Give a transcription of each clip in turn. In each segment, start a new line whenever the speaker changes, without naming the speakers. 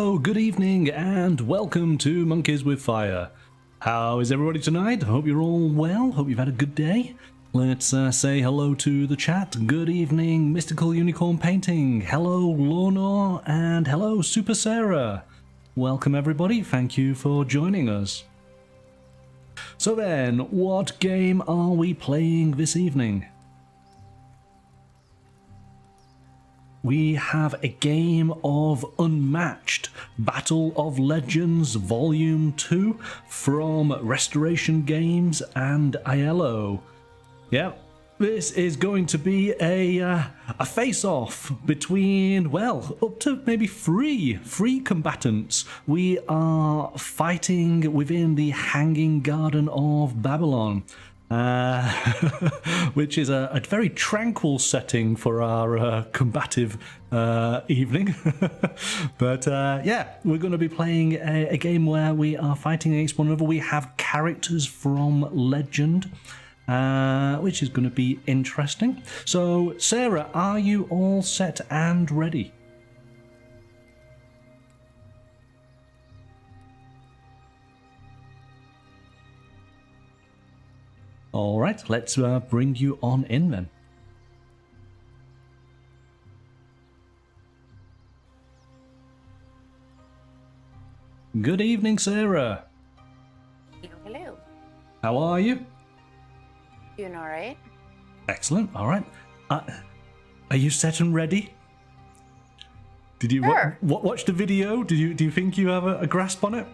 Hello, good evening, and welcome to Monkeys with Fire. How is everybody tonight? Hope you're all well. Hope you've had a good day. Let's say hello to the chat. Good evening, Mystical Unicorn Painting. Hello, Lorna, and hello, Super Sarah. Welcome, everybody. Thank you for joining us. So then, what game are we playing this evening? We have a game of Unmatched, Battle of Legends Volume 2 from Restoration Games and IELLO. Yep, this is going to be a face-off between, well, up to maybe three combatants. We are fighting within the Hanging Garden of Babylon. Which is a very tranquil setting for our combative evening. But yeah, we're going to be playing a game where we are fighting against one another. We have characters from Legend, which is going to be interesting. So, Sarah, are you all set and ready? All right, let's bring you on in then. Good evening, Sarah.
Hello.
How are you?
Doing all right.
Excellent. All right. Are you set and ready? Did you
Sure.
watch the video? Do you think you have a grasp on it?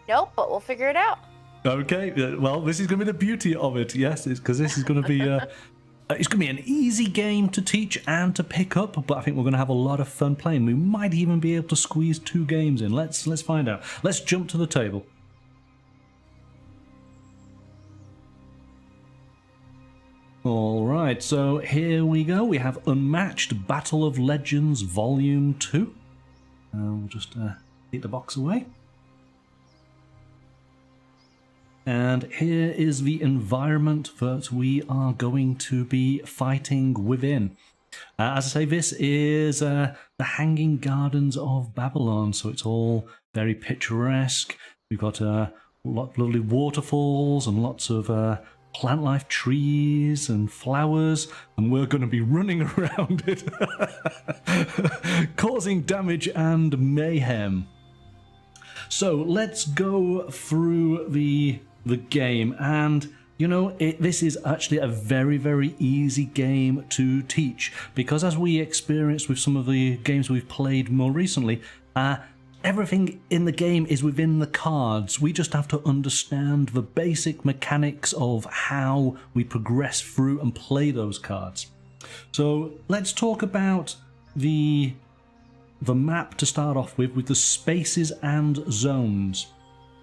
Nope, but we'll figure it out.
Okay, well, this is going to be the beauty of it, yes, because this is going to be it's going to be an easy game to teach and to pick up, but I think we're going to have a lot of fun playing. We might even be able to squeeze 2 games in. Let's find out. Let's jump to the table. All right, so here we go. We have Unmatched Battle of Legends Volume 2. We'll just take the box away. And here is the environment that we are going to be fighting within. As I say, this is the Hanging Gardens of Babylon, so it's all very picturesque. We've got a lot of lovely waterfalls and lots of plant life trees and flowers, and we're going to be running around it, causing damage and mayhem. So let's go through the game, and you know, this is actually a very easy game to teach, because as we experienced with some of the games we've played more recently, everything in the game is within the cards. We just have to understand the basic mechanics of how we progress through and play those cards. So let's talk about the map to start off with the spaces and zones.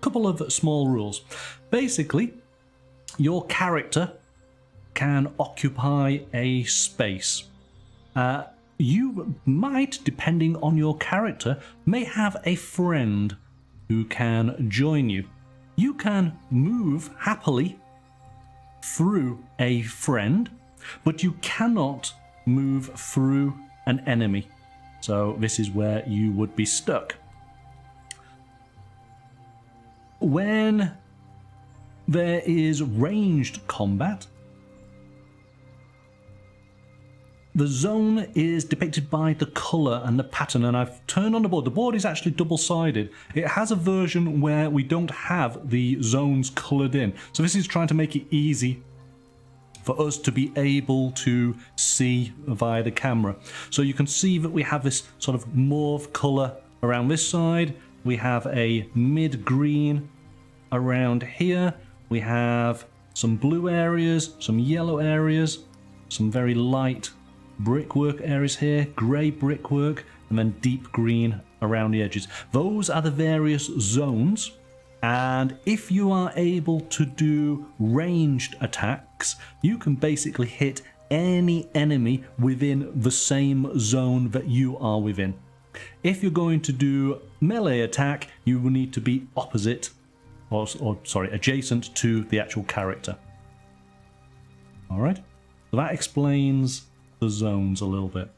Couple of small rules. Basically, your character can occupy a space. You might, depending on your character, may have a friend who can join you. You can move happily through a friend, but you cannot move through an enemy. So this is where you would be stuck. When there is ranged combat, the zone is depicted by the colour and the pattern, and I've turned on the board. The board is actually double-sided. It has a version where we don't have the zones coloured in. So this is trying to make it easy for us to be able to see via the camera. So you can see that we have this sort of mauve colour around this side. We have a mid-green around here. We have some blue areas, some yellow areas, some very light brickwork areas here, grey brickwork, and then deep green around the edges. Those are the various zones, and if you are able to do ranged attacks, you can basically hit any enemy within the same zone that you are within. If you're going to do melee attack, you will need to be opposite, or adjacent to the actual character. Alright, so that explains the zones a little bit.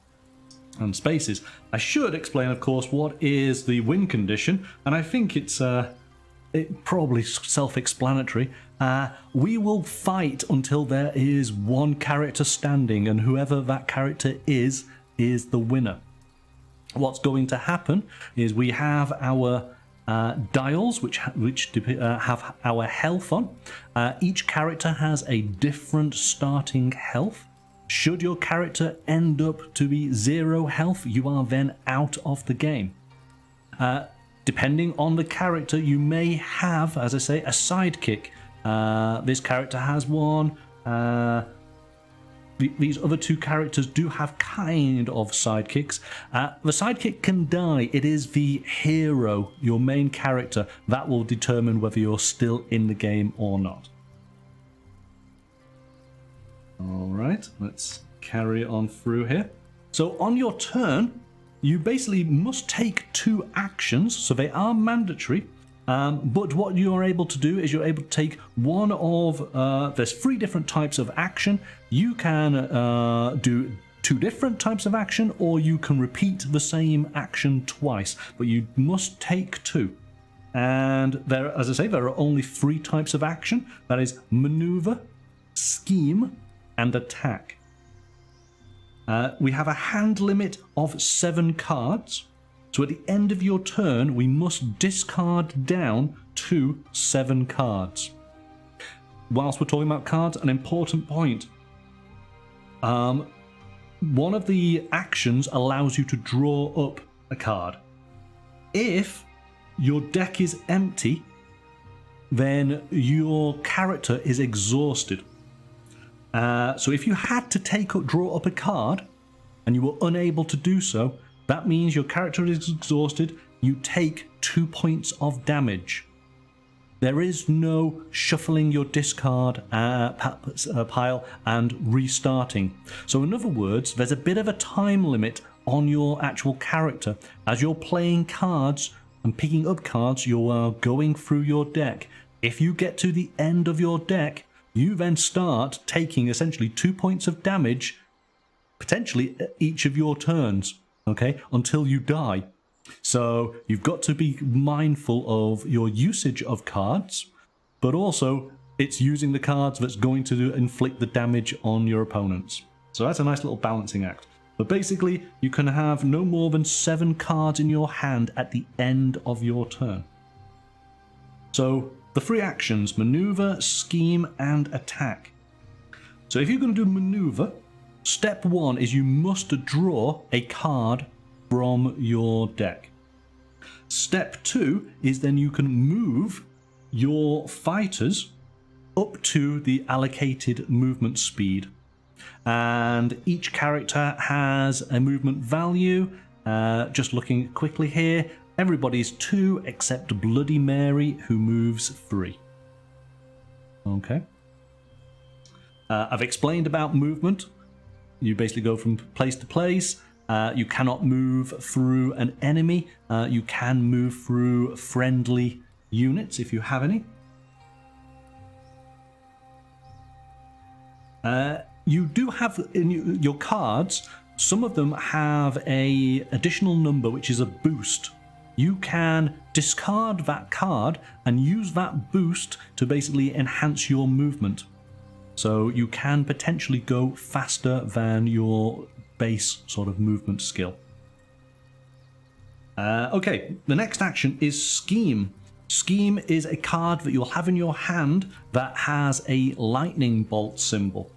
and spaces. I should explain, of course, what is the win condition, and I think it's probably self-explanatory. We will fight until there is one character standing, and whoever that character is the winner. What's going to happen is we have our dials which have our health on. Each character has a different starting health. Should your character end up to be 0 health, you are then out of the game. Depending on the character, you may have, as I say, a sidekick. This character has one. These other 2 characters do have kind of sidekicks. The sidekick can die. It is the hero, your main character, that will determine whether you're still in the game or not. Alright, let's carry on through here. So on your turn, you basically must take 2 actions, so they are mandatory. But what you are able to do is you're able to take one of, there's 3 different types of action. You can do 2 different types of action, or you can repeat the same action twice, but you must take 2. And there, as I say, there are only 3 types of action. That is maneuver, scheme, and attack. We have a hand limit of 7 cards. So at the end of your turn, we must discard down to 7 cards. Whilst we're talking about cards, an important point. One of the actions allows you to draw up a card. If your deck is empty, then your character is exhausted. So if you had to draw up a card and you were unable to do so, that means your character is exhausted. You take 2 points of damage. There is no shuffling your discard pile and restarting. So in other words, there's a bit of a time limit on your actual character. As you're playing cards and picking up cards, you are going through your deck. If you get to the end of your deck, you then start taking essentially 2 points of damage, potentially each of your turns. Okay, until you die. So you've got to be mindful of your usage of cards, but also it's using the cards that's going to inflict the damage on your opponents. So that's a nice little balancing act. But basically, you can have no more than 7 cards in your hand at the end of your turn. So the 3 actions: maneuver, scheme, and attack. So if you're going to do maneuver, step 1 is you must draw a card from your deck. Step 2 is then you can move your fighters up to the allocated movement speed. And each character has a movement value. Just looking quickly here, everybody's 2 except Bloody Mary, who moves 3. Okay. I've explained about movement. You basically go from place to place. You cannot move through an enemy. You can move through friendly units if you have any. You do have in your cards, some of them have a additional number which is a boost. You can discard that card and use that boost to basically enhance your movement. So you can potentially go faster than your base sort of movement skill. Okay, the next action is Scheme. Scheme is a card that you'll have in your hand that has a lightning bolt symbol.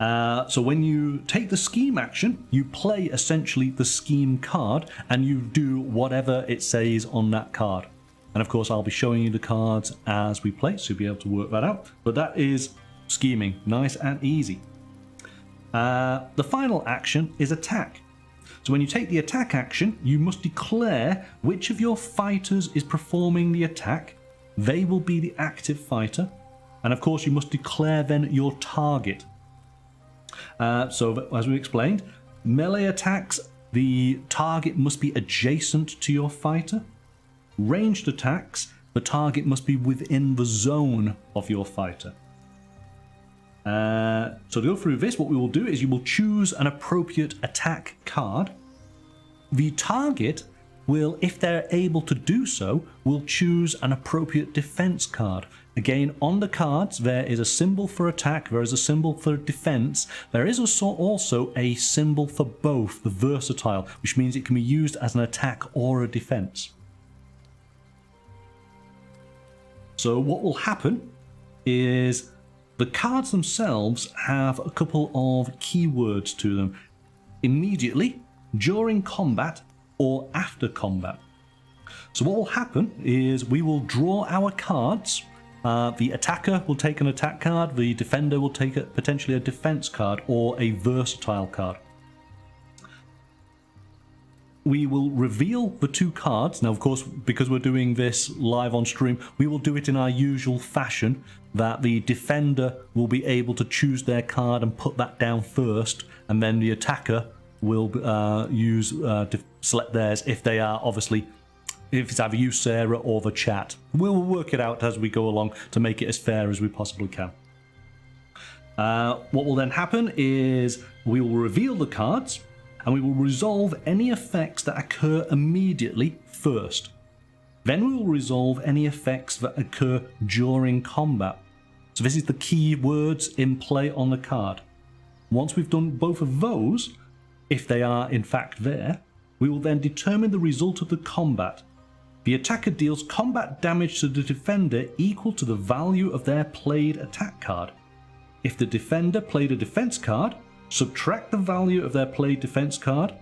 So when you take the Scheme action, you play essentially the Scheme card and you do whatever it says on that card. And of course I'll be showing you the cards as we play, so you'll be able to work that out. But that is scheming, nice and easy. The final action is attack. So when you take the attack action, you must declare which of your fighters is performing the attack. They will be the active fighter. And of course you must declare then your target. So as we explained, melee attacks, the target must be adjacent to your fighter. Ranged attacks, the target must be within the zone of your fighter. So to go through this, what we will do is you will choose an appropriate attack card. The target will, if they're able to do so, will choose an appropriate defense card. Again, on the cards, there is a symbol for attack, there is a symbol for defense. There is also a symbol for both, the versatile, which means it can be used as an attack or a defense. So what will happen is the cards themselves have a couple of keywords to them. Immediately, during combat, or after combat. So what will happen is we will draw our cards. The attacker will take an attack card, the defender will take potentially a defense card or a versatile card. We will reveal the two cards. Now, of course, because we're doing this live on stream, we will do it in our usual fashion, that the defender will be able to choose their card and put that down first, and then the attacker will select theirs if they are, obviously, if it's either you, Sarah, or the chat. We'll work it out as we go along to make it as fair as we possibly can. What will then happen is we will reveal the cards, and we will resolve any effects that occur immediately first. Then we will resolve any effects that occur during combat. So this is the key words in play on the card. Once we've done both of those, if they are in fact there, we will then determine the result of the combat. The attacker deals combat damage to the defender equal to the value of their played attack card. If the defender played a defense card, subtract the value of their played defense card,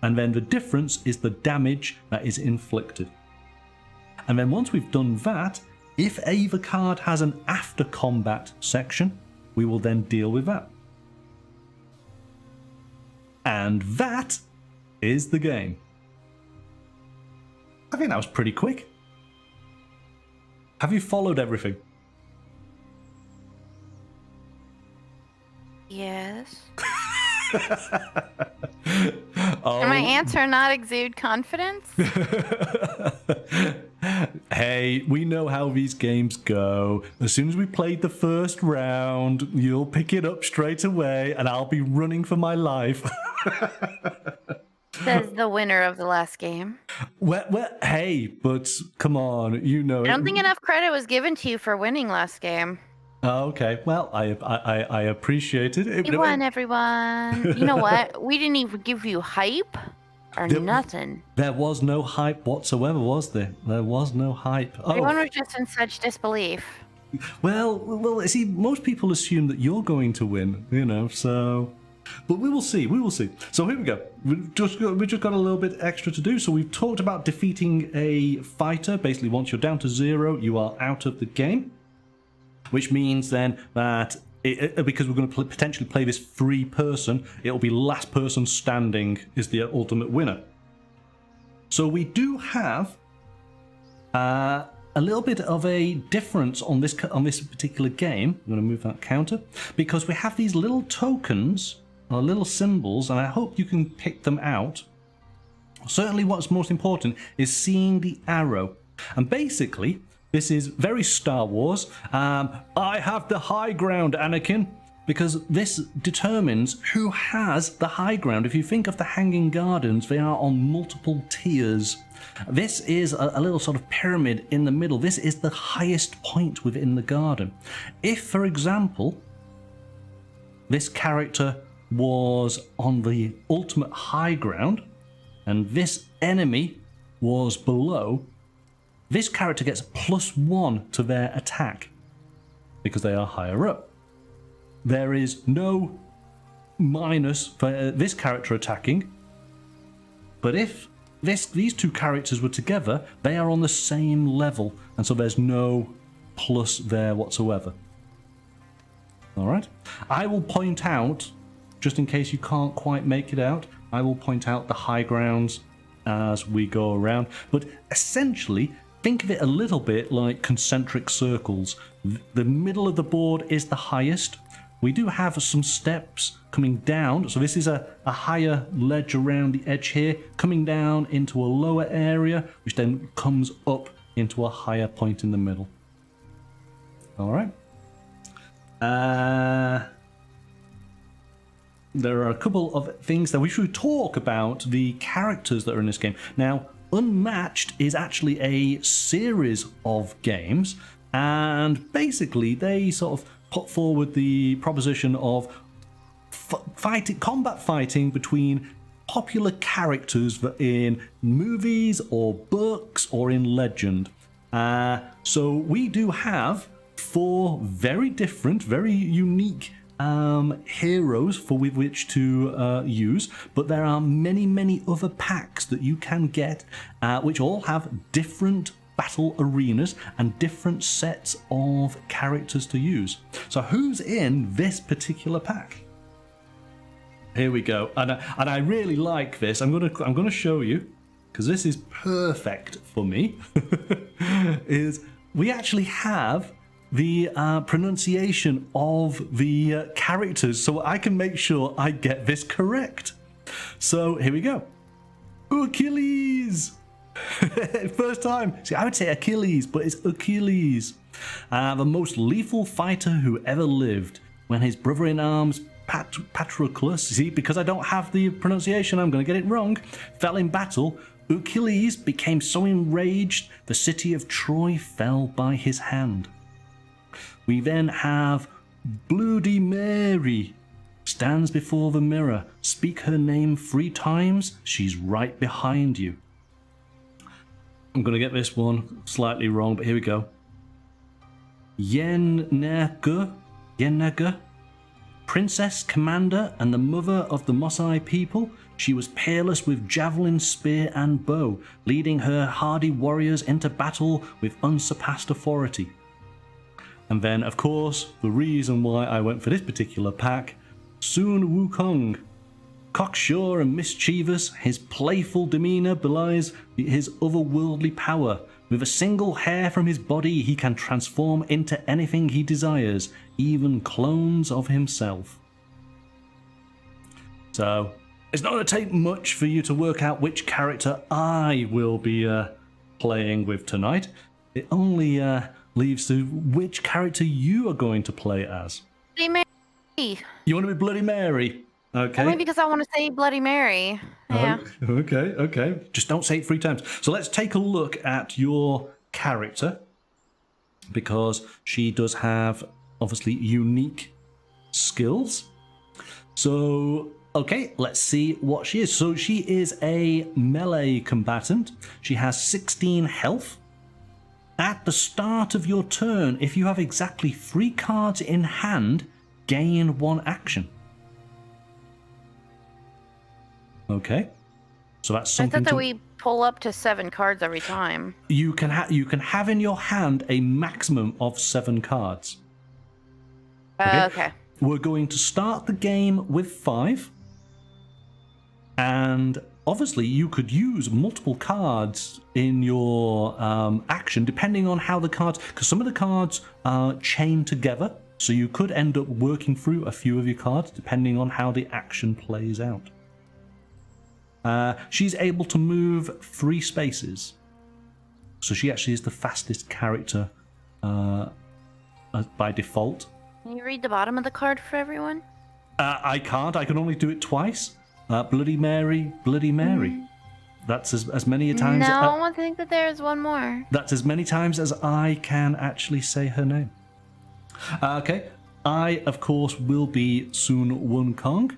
and then the difference is the damage that is inflicted. And then once we've done that, if either card has an after combat section, we will then deal with that. And that is the game. I think that was pretty quick. Have you followed everything?
Yes.
Oh.
Can my answer not exude confidence?
Hey, we know how these games go. As soon as we played the first round, you'll pick it up straight away, and I'll be running for my life.
Says the winner of the last game.
Well, hey, but come on, you know.
I don't think enough credit was given to you for winning last game.
Oh, okay. Well, I appreciate it.
You won, everyone. You know what? We didn't even give you hype or nothing.
There was no hype whatsoever, was there? There was no hype. Oh.
Everyone was just in such disbelief.
Well, see, most people assume that you're going to win, you know, so... But we will see, we will see. So here we go. We've just got a little bit extra to do. So we've talked about defeating a fighter. Basically, once you're down to 0, you are out of the game. Which means then that, because we're going to potentially play this 3-person, it'll be last person standing is the ultimate winner. So we do have a little bit of a difference on this particular game. I'm going to move that counter. Because we have these little tokens, or little symbols, and I hope you can pick them out. Certainly what's most important is seeing the arrow. And basically... this is very Star Wars. I have the high ground, Anakin, because this determines who has the high ground. If you think of the Hanging Gardens, they are on multiple tiers. This is a little sort of pyramid in the middle. This is the highest point within the garden. If, for example, this character was on the ultimate high ground, and this enemy was below, this character gets +1 to their attack because they are higher up. There is no minus for this character attacking, but if these two characters were together, they are on the same level, and so there's no plus there whatsoever. Alright? I will point out, just in case you can't quite make it out, I will point out the high grounds as we go around, but essentially, think of it a little bit like concentric circles. The middle of the board is the highest. We do have some steps coming down. So this is a higher ledge around the edge here, coming down into a lower area, which then comes up into a higher point in the middle. All right. There are a couple of things that we should talk about the characters that are in this game. Now, Unmatched is actually a series of games, and basically they sort of put forward the proposition of combat fighting between popular characters in movies or books or in legend. So we do have 4 very different, very unique heroes for which to use, but there are many other packs that you can get, which all have different battle arenas and different sets of characters to use. So who's in this particular pack? Here we go, and I really like this. I'm gonna show you, because this is perfect for me. Is we actually have the pronunciation of the characters, so I can make sure I get this correct. So here we go. Achilles. First time. See, I would say Achilles, but it's Achilles. The most lethal fighter who ever lived. When his brother-in-arms Patroclus, see, because I don't have the pronunciation, I'm going to get it wrong, fell in battle, Achilles became so enraged the city of Troy fell by his hand. We then have Bloody Mary. Stands before the mirror. Speak her name 3 times. She's right behind you. I'm going to get this one slightly wrong, but here we go. Yennenga. Princess, commander, and the mother of the Mosai people. She was peerless with javelin, spear, and bow, leading her hardy warriors into battle with unsurpassed authority. And then, of course, the reason why I went for this particular pack, Sun Wukong. Cocksure and mischievous, his playful demeanor belies his otherworldly power. With a single hair from his body, he can transform into anything he desires, even clones of himself. So, it's not going to take much for you to work out which character I will be playing with tonight. It only leaves to which character you are going to play as.
Bloody Mary.
You want to be Bloody Mary? Okay.
Only because I want to say Bloody Mary. Yeah.
Okay. Just don't say it 3 times. So let's take a look at your character, because she does have obviously unique skills. So, okay, let's see what she is. So she is a melee combatant. She has 16 health. At the start of your turn, if you have exactly 3 cards in hand, gain 1 action. Okay, so that's something.
I thought that we pull up to 7 cards every time.
You can have in your hand a maximum of 7 cards.
Okay.
We're going to start the game with 5, and obviously you could use multiple cards in your action, depending on how the cards, because some of the cards are chained together, so you could end up working through a few of your cards depending on how the action plays out. She's able to move 3 spaces, so she actually is the fastest character by default.
Can you read the bottom of the card for everyone?
I can't. I can only do it twice. Bloody Mary, Bloody Mary.
Mm-hmm.
That's as many times.
No, I think that there is one more.
That's as many times as I can actually say her name. Okay, I of course will be Sun Wukong.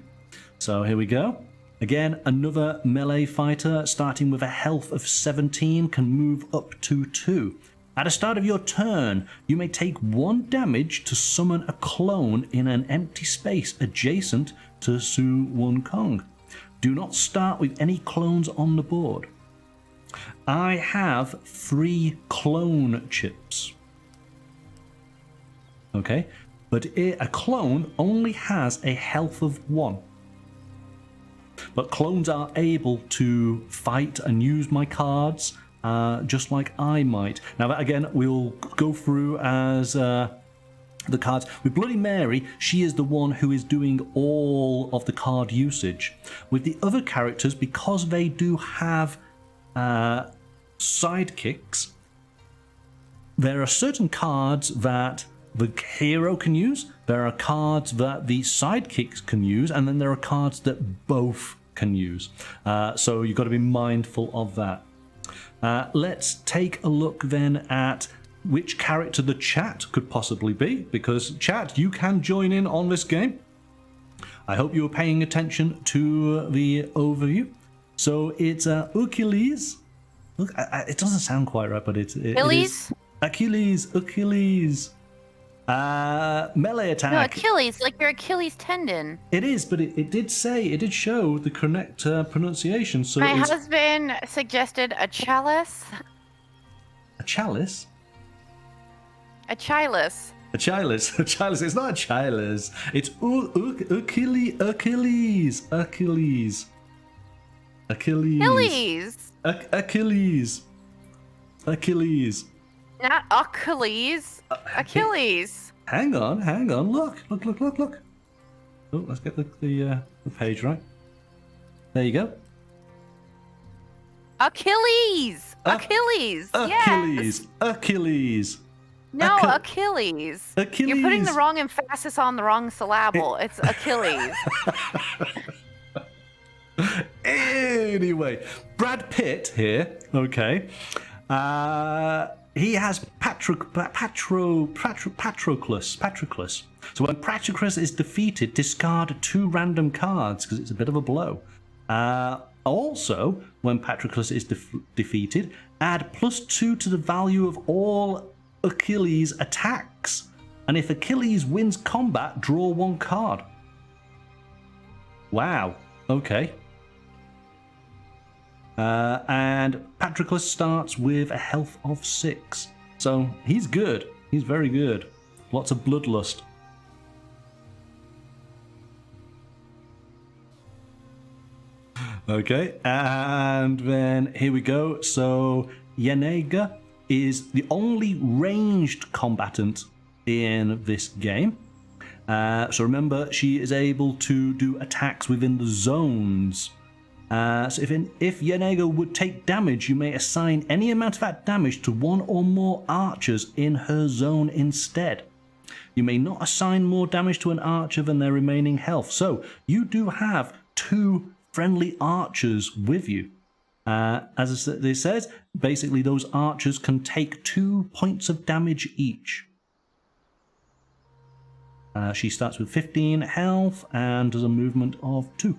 So here we go. Again, another melee fighter, starting with a health of 17, can move up to 2. At the start of your turn, you may take 1 damage to summon a clone in an empty space adjacent to Sun Wukong. Do not start with any clones on the board. I have 3 clone chips. Okay, but a clone only has a health of 1. But clones are able to fight and use my cards just like I might. Now that again, we'll go through as the cards. With Bloody Mary, she is the one who is doing all of the card usage. With the other characters, because they do have sidekicks, there are certain cards that the hero can use, there are cards that the sidekicks can use, and then there are cards that both can use. So you've got to be mindful of that. Let's take a look then at which character the chat could possibly be, because chat, you can join in on this game. I hope you're paying attention to the overview. So it's Achilles. Look, it doesn't sound quite right, but it is Achilles. Melee attack.
No, Achilles, like your Achilles tendon.
It is, but it did show the correct pronunciation. So
my husband suggested a chalice.
A chalice?
A chalice.
A chalice. A chalice. It's not a chalice. It's Achilles. Achilles.
Not Achilles. Achilles.
Hang on. Look. Oh, let's get the page right. There you go.
Achilles. Achilles. Yes.
Achilles.
No, Achilles. You're putting the wrong emphasis on the wrong syllable. It's Achilles.
Anyway, Brad Pitt here, okay. He has Patroclus. So when Patroclus is defeated, discard 2 random cards because it's a bit of a blow. Also, when Patroclus is defeated, add +2 to the value of all Achilles attacks. And if Achilles wins combat, draw 1 card. Wow, okay. And Patroclus starts with a health of 6. So he's good. He's very good. Lots of bloodlust. Okay, and then here we go. So Yennenga is the only ranged combatant in this game. So remember, she is able to do attacks within the zones. So if Yennenga would take damage, you may assign any amount of that damage to 1 or more archers in her zone instead. You may not assign more damage to an archer than their remaining health. So you do have 2 friendly archers with you. As it says, basically those archers can take 2 points of damage each. She starts with 15 health and does a movement of 2.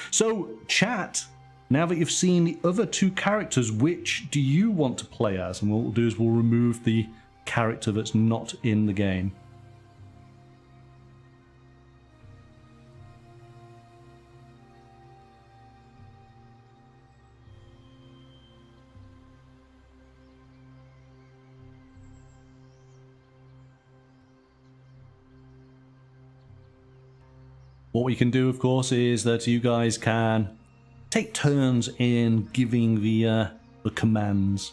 So, chat, now that you've seen the other 2 characters, which do you want to play as? And what we'll do is we'll remove the character that's not in the game. What we can do, of course, is that you guys can take turns in giving the commands.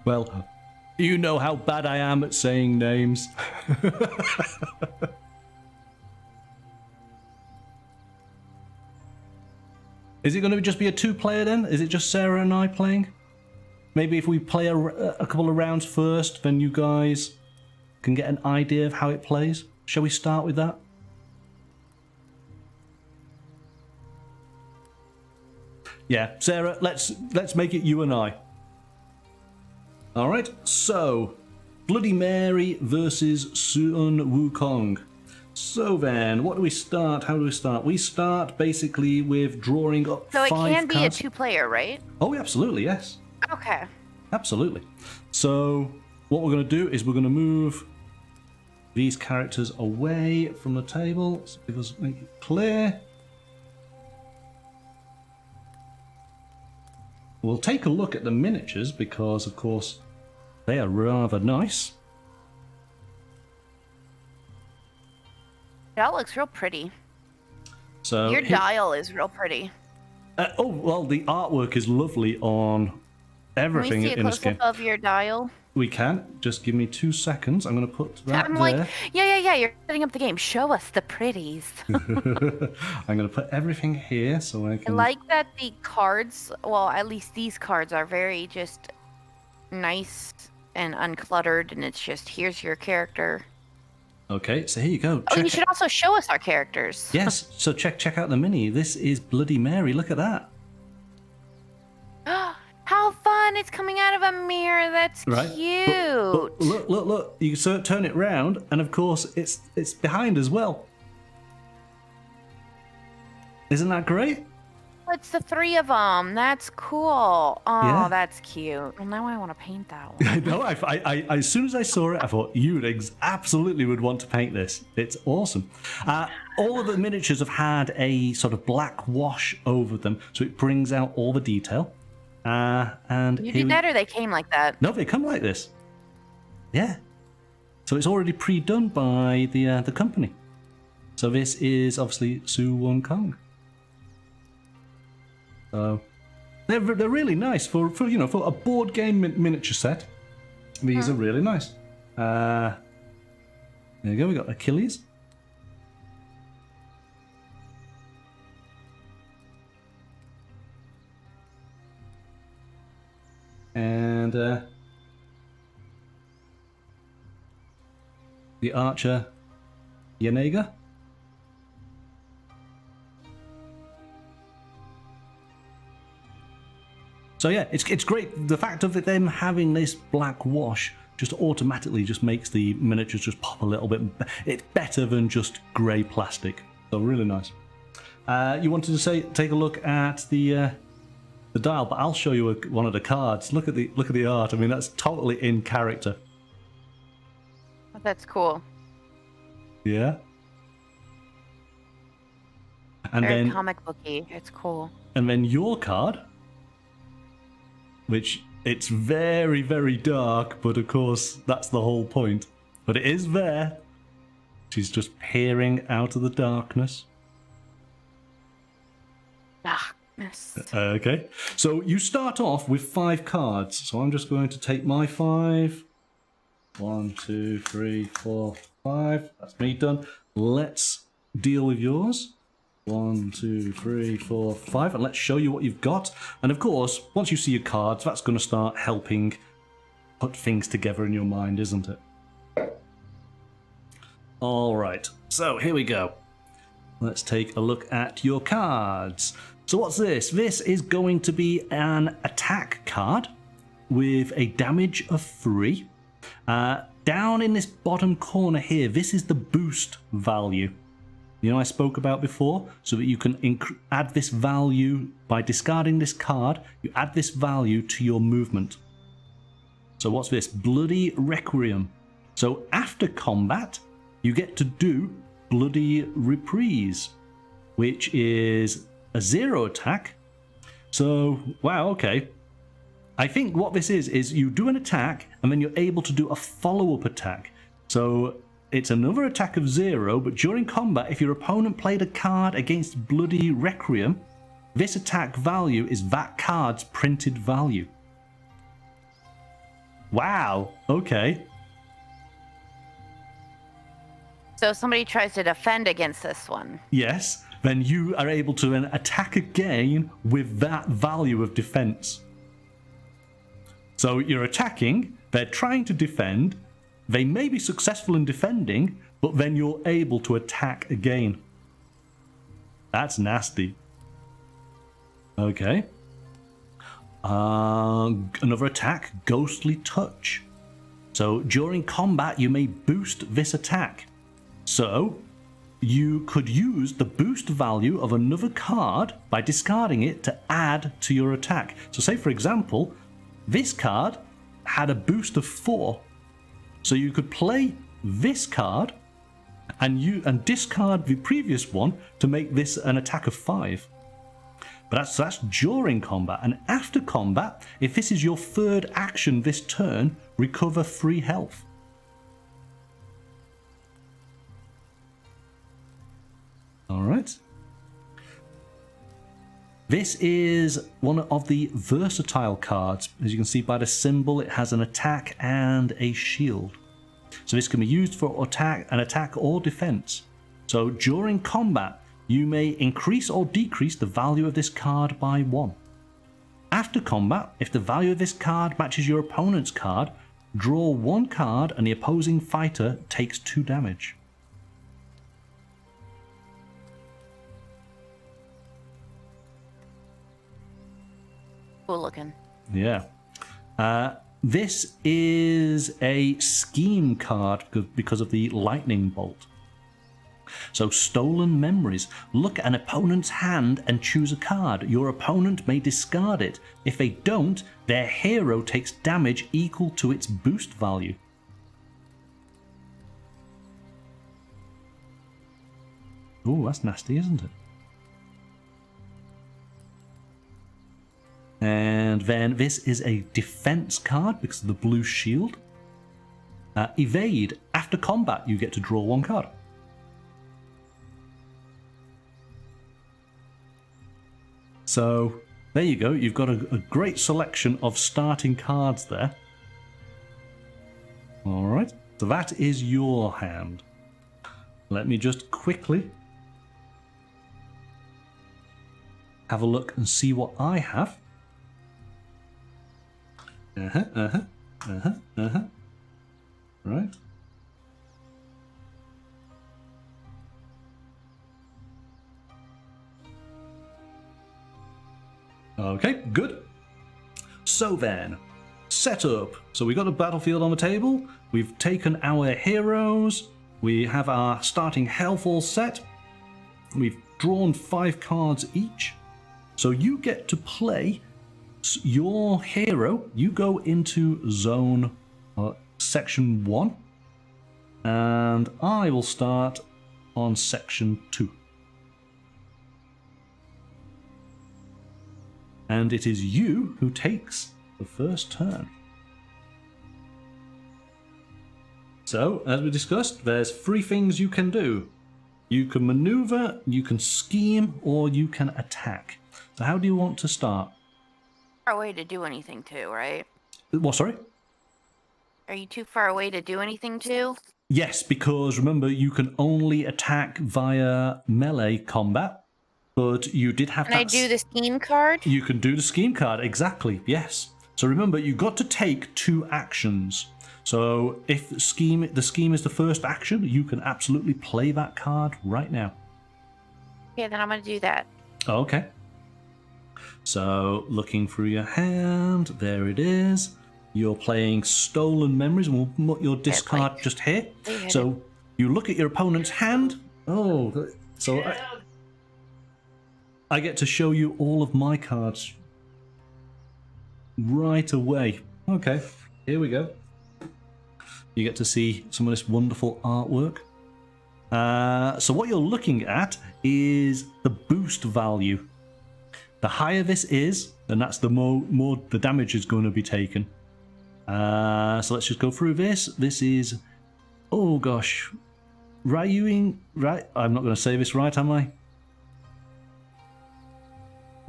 Well, you know how bad I am at saying names. Is it going to just be a 2-player then? Is it just Sarah and I playing? Maybe if we play a couple of rounds first, then you guys can get an idea of how it plays. Shall we start with that? Yeah, Sarah, let's make it you and I. Alright, so Bloody Mary versus Sun Wukong. So then, what do we start? How do we start? We start basically with drawing up 5 cards.
So it can be a 2-player, right?
Oh, absolutely, yes.
Okay.
Absolutely. So what we're going to do is we're going to move these characters away from the table because make it clear. We'll take a look at the miniatures because, of course, they are rather nice.
That looks real pretty.
So
Your dial is real pretty.
oh well, the artwork is lovely on everything
Can we see a
in this
close-up
game.
of your dial?
We can. Just give me 2 seconds. I'm going to put that
I'm
there.
like, yeah. You're setting up the game. Show us the pretties.
I'm going to put everything here so I
I
can.
like that the cards, well, at least these cards are very just nice and uncluttered, and it's just, here's your character.
Okay, so here you go.
Oh, you should also show us our characters.
Yes, so check out the mini. This is Bloody Mary. Look at that.
How fun! It's coming out of a mirror. That's
Right.
cute.
But look. You can turn it round, and of course, it's behind as well. Isn't that great?
It's the 3 of them. That's cool. Oh,
Yeah.
that's cute. Well, now I want to paint that one.
No, I as soon as I saw it, I thought you absolutely would want to paint this. It's awesome. All of the miniatures have had a sort of black wash over them, so it brings out all the detail. And
You did that, or they came like that?
No, they come like this. Yeah. So it's already pre-done by the company. So this is obviously Wukong. So they're really nice for a board game miniature set. These are really nice. There you go. We got Achilles. And the archer Yennenga. So yeah, it's great. The fact of them having this black wash just automatically just makes the miniatures just pop a little bit. It's better than just grey plastic. So really nice. You wanted to take a look at the dial, but I'll show you one of the cards. Look at the art. I mean, that's totally in character.
That's cool.
Yeah. And
Very
then
comic booky. It's cool.
And then your card, which it's very, very dark, but of course that's the whole point. But it is there. She's just peering out of the darkness.
Darkness.
Okay, so you start off with 5 cards. So I'm just going to take my 5. 1, 2, 3, 4, 5. That's me done. Let's deal with yours. 1, 2, 3, 4, 5, and let's show you what you've got. And of course, once you see your cards, that's going to start helping put things together in your mind, isn't it? All right, so here we go. Let's take a look at your cards. So what's this? This is going to be an attack card with a damage of 3. Down in this bottom corner here, this is the boost value. You know I spoke about before, so that you can add this value by discarding this card. You add this value to your movement. So what's this? Bloody Requiem. So after combat, you get to do Bloody Reprise, which is a 0 attack. So, wow, okay. I think what this is you do an attack, and then you're able to do a follow-up attack. So it's another attack of 0, but during combat, if your opponent played a card against Bloody Requiem, this attack value is that card's printed value. Wow, okay.
So if somebody tries to defend against this one.
Yes, then you are able to then attack again with that value of defense. So you're attacking, they're trying to defend, they may be successful in defending, but then you're able to attack again. That's nasty. Okay. Another attack, Ghostly Touch. So during combat, you may boost this attack. So you could use the boost value of another card by discarding it to add to your attack. So say, for example, this card had a boost of 4. So you could play this card and discard the previous one to make this an attack of 5. But that's during combat. And after combat, if this is your 3rd action this turn, recover 3 health. All right. This is one of the versatile cards. As you can see by the symbol, it has an attack and a shield. So this can be used for an attack or defense. So during combat, you may increase or decrease the value of this card by 1. After combat, if the value of this card matches your opponent's card, draw 1 card and the opposing fighter takes 2 damage.
Cool looking.
Yeah. This is a scheme card because of the lightning bolt. So stolen memories. Look at an opponent's hand and choose a card. Your opponent may discard it. If they don't, their hero takes damage equal to its boost value. Ooh, that's nasty, isn't it? And then this is a defense card because of the blue shield. Evade. After combat, you get to draw 1 card. So there you go. You've got a great selection of starting cards there. All right. So that is your hand. Let me just quickly have a look and see what I have. Right. Okay, good. So then, setup. So we got a battlefield on the table. We've taken our heroes. We have our starting health all set. We've drawn 5 cards each. So you get to play your hero. You go into zone section 1. And I will start on section 2. And it is you who takes the first turn. So, as we discussed, there's 3 things you can do. You can maneuver, you can scheme, or you can attack. So how do you want to start?
Far away to do anything too, right?
What, sorry?
Are you too far away to do anything too?
Yes, because remember, you can only attack via melee combat. But you did have
Can I do the scheme card?
You can do the scheme card, exactly, yes. So remember, you got to take 2 actions. So if the scheme is the first action, you can absolutely play that card right now.
Okay, then I'm going to do that.
Okay. So looking through your hand, there it is. You're playing Stolen Memories, and we'll put your discard just here. So you look at your opponent's hand. Oh, so I get to show you all of my cards right away. Okay, here we go. You get to see some of this wonderful artwork. So what you're looking at is the boost value. The higher this is, then that's the more the damage is going to be taken. So let's just go through this. This is, oh gosh, Ryuing, right? I'm not going to say this right, am I?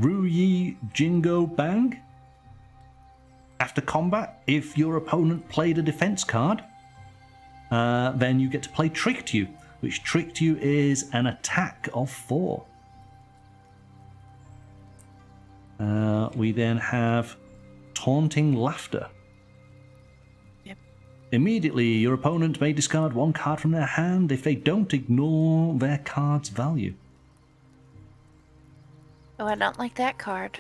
Ruyi Jingo Bang. After combat, if your opponent played a defense card, then you get to play Tricked You, which Tricked You is an attack of 4. We then have Taunting Laughter.
Yep.
Immediately, your opponent may discard 1 card from their hand. If they don't, ignore their card's value.
Oh, I don't like that card.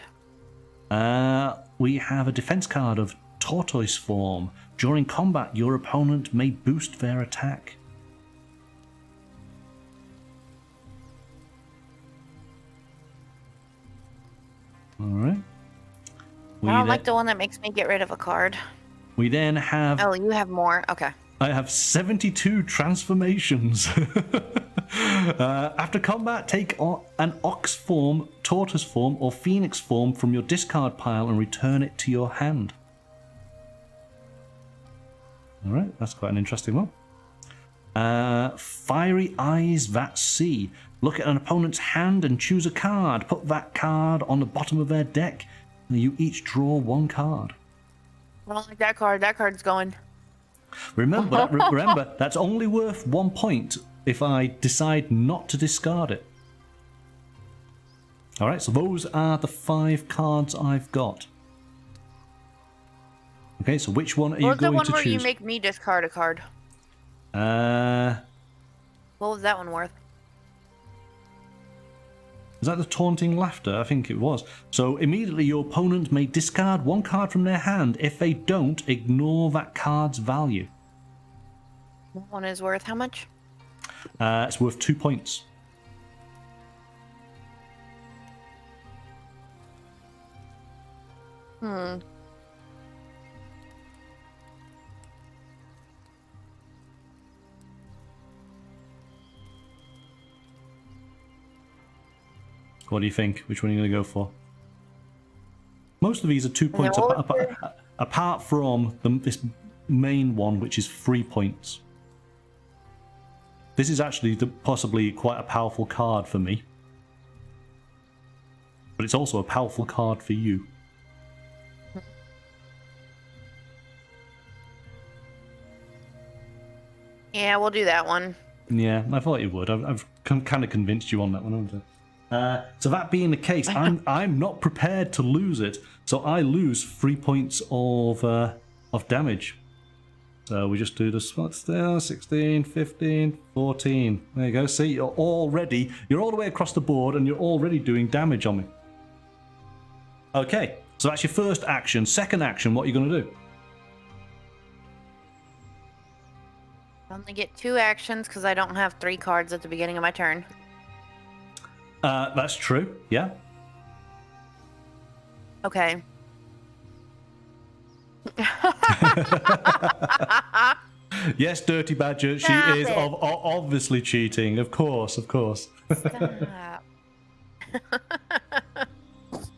We have a defense card of Tortoise Form. During combat, your opponent may boost their attack. Alright.
I don't like the one that makes me get rid of a card.
We then have...
Oh, you have more? Okay.
I have 72 transformations. After combat, take an ox form, tortoise form, or phoenix form from your discard pile and return it to your hand. Alright, that's quite an interesting one. Fiery Eyes That See. Look at an opponent's hand and choose a card. Put that card on the bottom of their deck. And you each draw one card.
I don't like that card. That card's going.
Remember, that's only worth 1 point if I decide not to discard it. Alright, so those are the 5 cards I've got. Okay, so which one are you going to choose?
What was the one where you make me discard a card? What was that one worth?
Is that the Taunting Laughter? I think it was. So immediately your opponent may discard 1 card from their hand. If they don't, ignore that card's value.
That one is worth how much?
It's worth 2 points. What do you think? Which one are you going to go for? Most of these are 2 points, apart from this main one, which is 3 points. This is actually possibly quite a powerful card for me. But it's also a powerful card for you.
Yeah, we'll do that one.
Yeah, I thought you would. I've kind of convinced you on that one, haven't I? So that being the case, I'm not prepared to lose it. So I lose 3 points of damage. So we just do the spots there, 16, 15, 14. There you go. See, you're all the way across the board and you're already doing damage on me. Okay, so that's your first action. Second action, what are you going to do?
I only get 2 actions because I don't have 3 cards at the beginning of my turn.
That's true, yeah.
Okay.
Yes, Dirty Badger, she is obviously cheating. Of course.
Stop.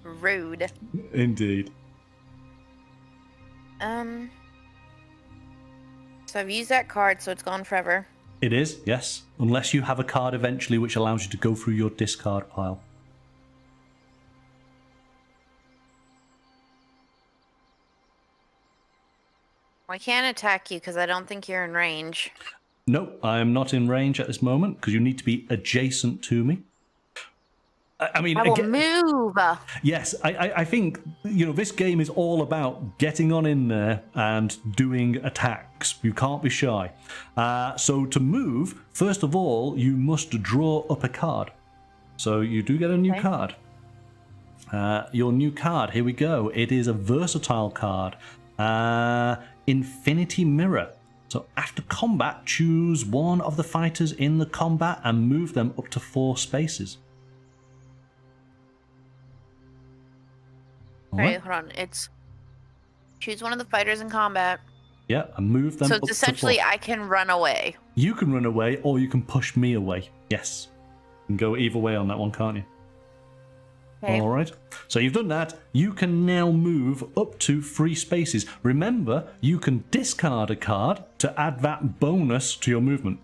Rude.
Indeed.
So I've used that card, so it's gone forever.
It is, yes. Unless you have a card eventually which allows you to go through your discard pile.
I can't attack you because I don't think you're in range.
No, I am not in range at this moment because you need to be adjacent to me. I mean,
I will move.
Yes, I think, this game is all about getting on in there and doing attacks. You can't be shy. So to move, first of all, you must draw up a card. So you do get a new card. Your new card, here we go. It is a versatile card. Infinity Mirror. So after combat, choose one of the fighters in the combat and move them up to 4 spaces.
Alright, hold on. It's choose one of the fighters in combat.
Yeah, and move them
so
up
it's essentially
to 4.
I can run away.
You can run away or you can push me away. Yes. You can go either way on that one, can't you?
Okay.
Alright. So you've done that. You can now move up to 3 spaces. Remember, you can discard a card to add that bonus to your movement.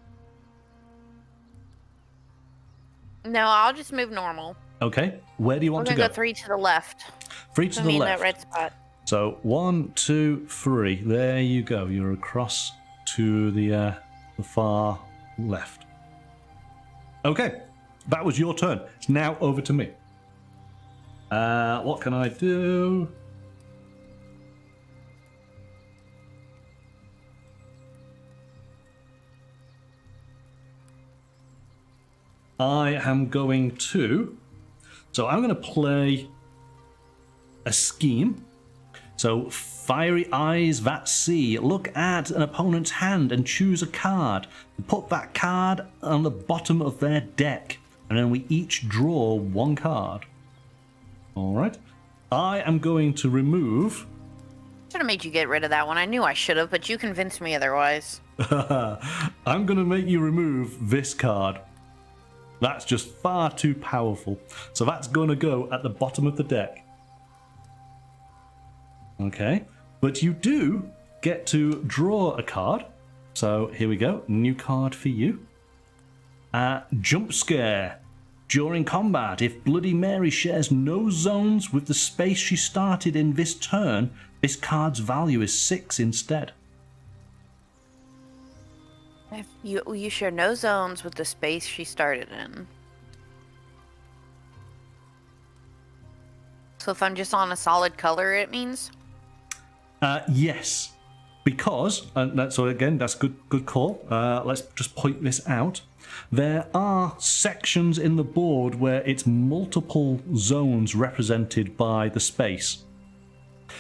No, I'll just move normal.
Okay. Where do you want to
We're
go?
gonna go 3 to the left.
3 to the left.
That red spot.
So 1, 2, 3. There you go. You're across to the far left. Okay. That was your turn. It's now over to me. What can I do? I am going to... So I'm going to play a scheme. So Fiery Eyes That See. Look at an opponent's hand and choose a card. Put that card on the bottom of their deck. And then we each draw 1 card. Alright. I am going to remove...
Should have made you get rid of that one. I knew I should have, but you convinced me otherwise.
I'm going to make you remove this card. That's just far too powerful. So that's going to go at the bottom of the deck. Okay. But you do get to draw a card. So here we go. New card for you. Jump Scare. During combat, if Bloody Mary shares no zones with the space she started in this turn, this card's value is 6 instead.
If you share no zones with the space she started in. So if I'm just on a solid color, it means?
Yes, because, so again, that's good call. Let's just point this out. There are sections in the board where it's multiple zones represented by the space.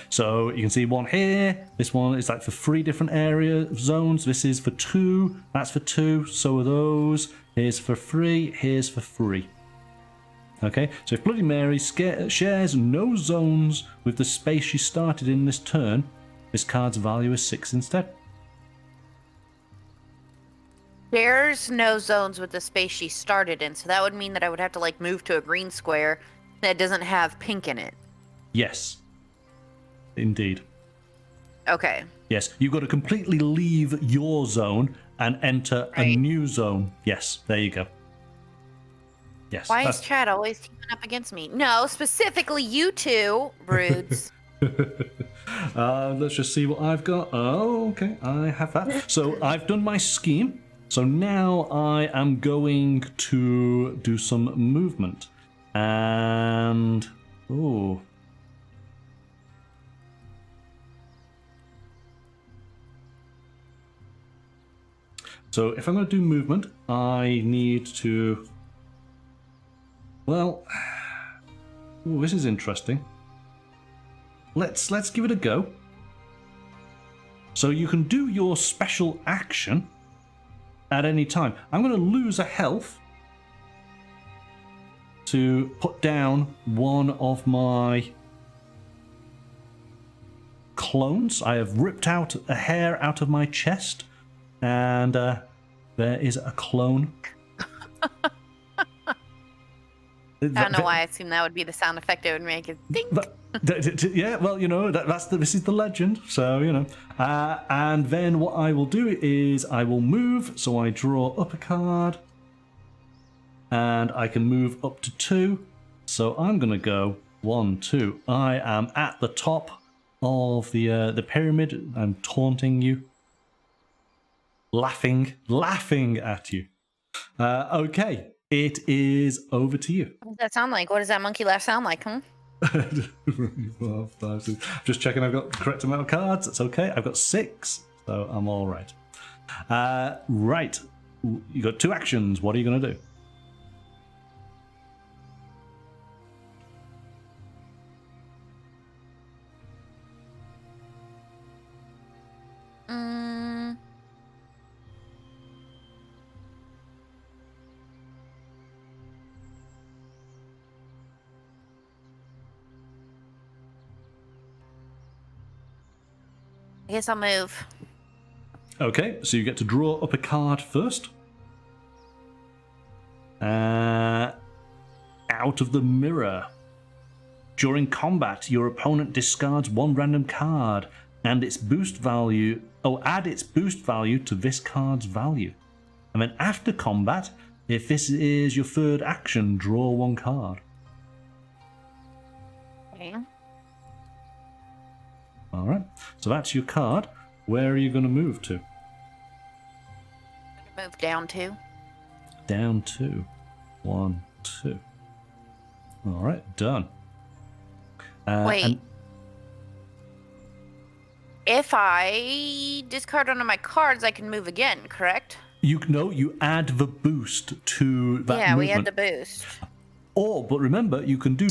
So you can see one here, this one is like for 3 different area zones, this is for 2, that's for 2, so are those, here's for 3, here's for 3. Okay, so if Bloody Mary shares no zones with the space she started in this turn, this card's value is 6 instead.
There's no zones with the space she started in, so that would mean that I would have to like move to a green square that doesn't have pink in it.
Yes. Indeed.
Okay.
Yes, you've got to completely leave your zone and enter a new zone. Yes, there you go. Yes.
Why is Chad always teaming up against me? No, specifically you two, broods.
Let's just see what I've got. Oh, okay, I have that. So I've done my scheme. So now I am going to do some movement. And... oh... so if I'm going to do movement, I need to... well... ooh, this is interesting. Let's give it a go. So you can do your special action at any time. I'm going to lose a health to put down one of my clones. I have ripped out a hair out of my chest, and there is a clone.
I don't know why I assumed that would be the sound effect it would make. It ding.
Yeah, well, you know, this is the legend, so, you know. And then what I will do is I will move, so I draw up a card, and I can move up to 2. So I'm going to go 1, 2. I am at the top of the pyramid. I'm taunting you. Laughing at you. Okay, it is over to you.
What does that sound like? What does that monkey laugh sound like, huh?
Just checking I've got the correct amount of cards. That's okay. I've got 6, so I'm all right. Right. You got 2 actions. What are you going to do?
I guess I'll move.
Okay, so you get to draw up a card first. Out of the mirror. During combat, your opponent discards 1 random card and its boost value. Oh, add its boost value to this card's value. And then after combat, if this is your 3rd action, draw 1 card.
Okay.
All right, so that's your card. Where are you going to move to?
Move down 2.
Down 2. 1, 2. All right, done.
Wait. If I discard one of my cards, I can move again, correct?
You add the boost to that
Yeah,
movement.
we had the boost.
But remember, you can do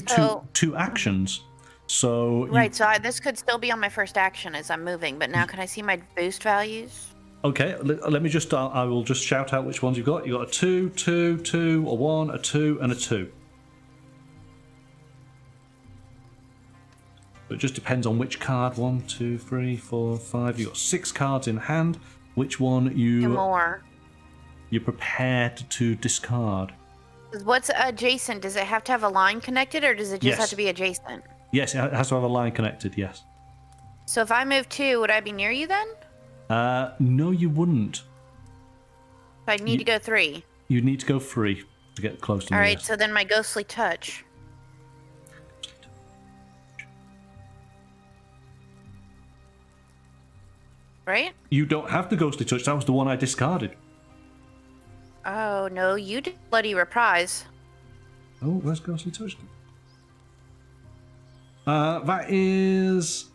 two actions. So
right, so this could still be on my first action as I'm moving, but now can I see my boost values?
Okay, let me just, I will just shout out which ones you've got. You've got a 2, 2, 2, a 1, a 2, and a 2. It just depends on which card. 1, 2, 3, 4, 5. You've got 6 cards in hand. Which one
2 more.
You're prepared to discard?
What's adjacent? Does it have to have a line connected, or does it just have to be adjacent?
Yes, it has to have a line connected, yes.
So if I move 2, would I be near you then?
No, you wouldn't.
I need to go 3.
You need to go 3 to get close to me.
All right,
yes.
so then my ghostly touch. Right?
You don't have the ghostly touch. That was the one I discarded.
Oh, no, you did bloody reprise.
Oh, where's ghostly touch? That is.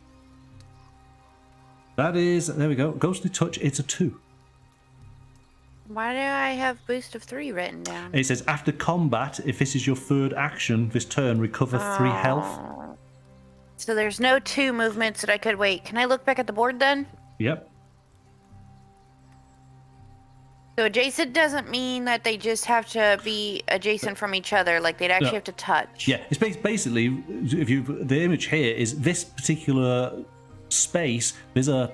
There we go. Ghostly touch. It's a 2.
Why do I have boost of 3 written down?
It says after combat, if this is your third action this turn, recover 3 health.
So there's no 2 movements that I could wait. Can I look back at the board then?
Yep.
So adjacent doesn't mean that they just have to be adjacent from each other. Like they'd actually have to touch.
Yeah, it's basically if you the image here is this particular space. There's a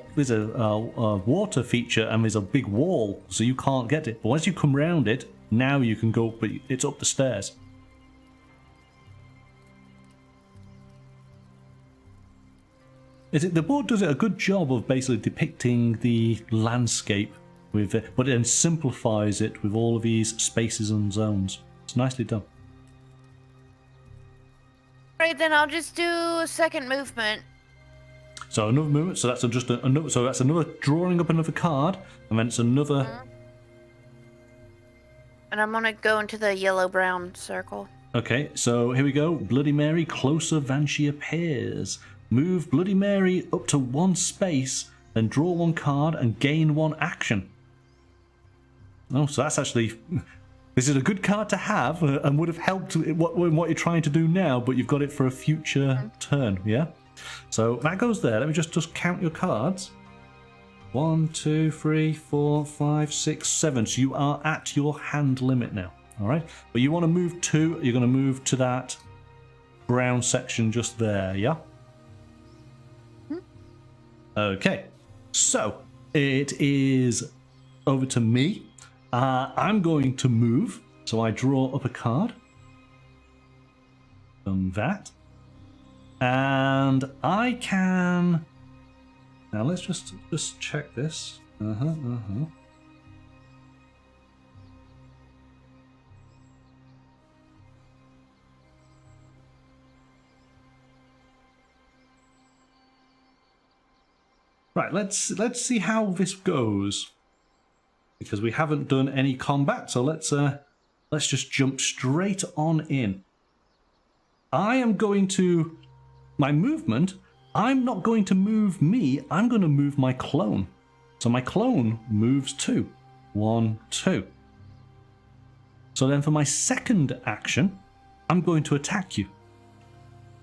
water feature and there's a big wall, so you can't get it. But once you come round it, now you can go. But it's up the stairs. The board does a good job of basically depicting the landscape with it, but then simplifies it with all of these spaces and zones. It's nicely done.
Right, then I'll just do a second movement.
So another movement. So that's just another. So that's another drawing up another card, and then it's another.
And I'm gonna go into the yellow-brown circle.
Okay, so here we go. Bloody Mary closer than she appears. Move Bloody Mary up to 1 space, then draw 1 card and gain 1 action. Oh, so that's actually... This is a good card to have and would have helped in what you're trying to do now, but you've got it for a future turn, yeah? So that goes there. Let me just count your cards. 1, 2, 3, 4, 5, 6, 7. So you are at your hand limit now, all right? But you want to move 2. You're going to move to that brown section just there, yeah? Okay, so it is over to me. I'm going to move, so I draw up a card. Done that. And I can... Now let's just check this. Right, let's see how this goes, because we haven't done any combat. So let's just jump straight on in. I am going to my movement. I'm not going to move me. I'm going to move my clone. So my clone moves 2. 1, 2. So then for my second action, I'm going to attack you.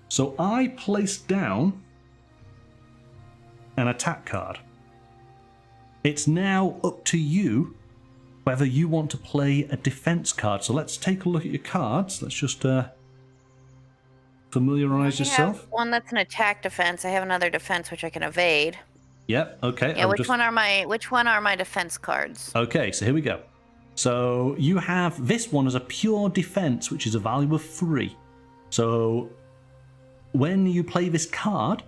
So I place down an attack card. It's now up to you whether you want to play a defense card. So let's take a look at your cards. Let's just familiarize yourself.
I have one that's an attack defense. I have another defense which I can evade.
Yep. Okay.
Yeah. Which one are my defense cards?
Okay. So here we go. So you have this one as a pure defense, which is a value of 3. So when you play this card,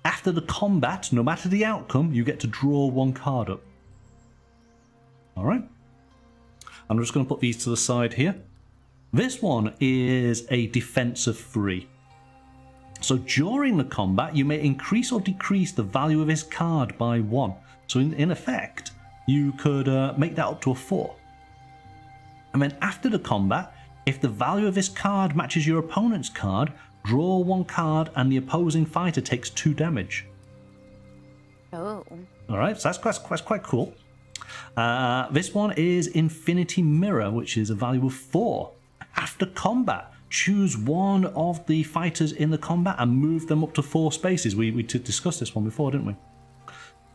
after the combat, no matter the outcome, you get to draw 1 card up. All right. I'm just going to put these to the side here. This one is a defense of 3. So during the combat, you may increase or decrease the value of this card by 1. So in effect, you could make that up to a 4. And then after the combat, if the value of this card matches your opponent's card, draw 1 card and the opposing fighter takes 2 damage.
Oh.
Alright, so that's quite cool. This one is Infinity Mirror, which is a value of 4. After combat, choose one of the fighters in the combat and move them up to 4 spaces. We discussed this one before, didn't we?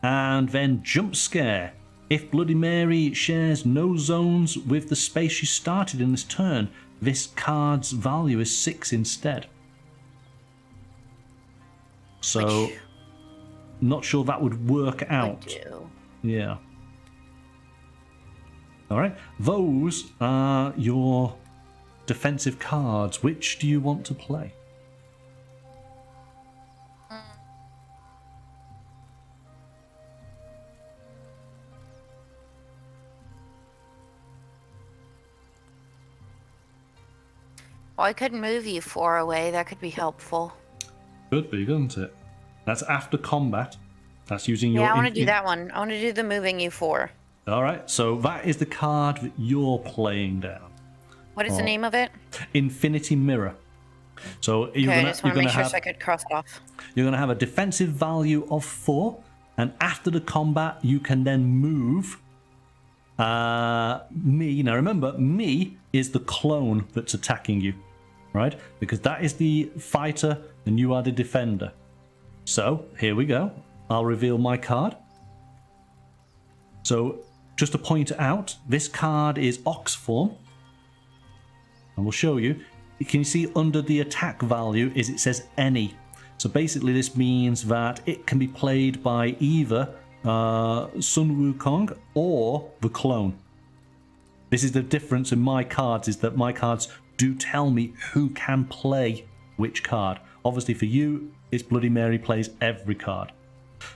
And then Jump Scare. If Bloody Mary shares no zones with the space she started in this turn, this card's value is 6 instead. So, not sure that would work out. Yeah. Alright, those are your defensive cards. Which do you want to play?
Oh, I could move you 4 away. That could be helpful.
Could be, couldn't it? That's after combat. That's using your...
Yeah, I want to do that one. I want to do the moving you 4.
All right, so that is the card that you're playing down.
What is the name of it?
Infinity Mirror. So you're
Okay,
gonna,
I just want to make sure so I could cross it off.
You're going to have a defensive value of 4, and after the combat, you can then move me. Now remember, me is the clone that's attacking you, right? Because that is the fighter, and you are the defender. So here we go. I'll reveal my card. So just to point out, this card is Ox form. And we'll show you. Can you see under the attack value is it says any. So basically this means that it can be played by either Sun Wukong or the clone. This is the difference in my cards, is that my cards do tell me who can play which card. Obviously for you, it's Bloody Mary plays every card.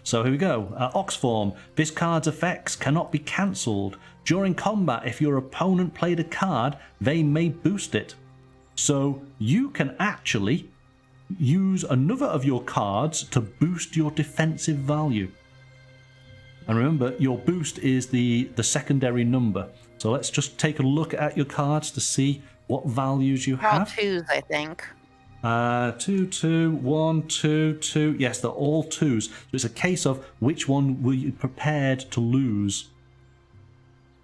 So here we go. Ox form. This card's effects cannot be cancelled. During combat, if your opponent played a card, they may boost it. So you can actually use another of your cards to boost your defensive value. And remember, your boost is the secondary number. So let's just take a look at your cards to see what values you have.
All 2s, I think.
2, 2, 1, 2, 2. Yes, they're all 2s. So it's a case of which one were you prepared to lose.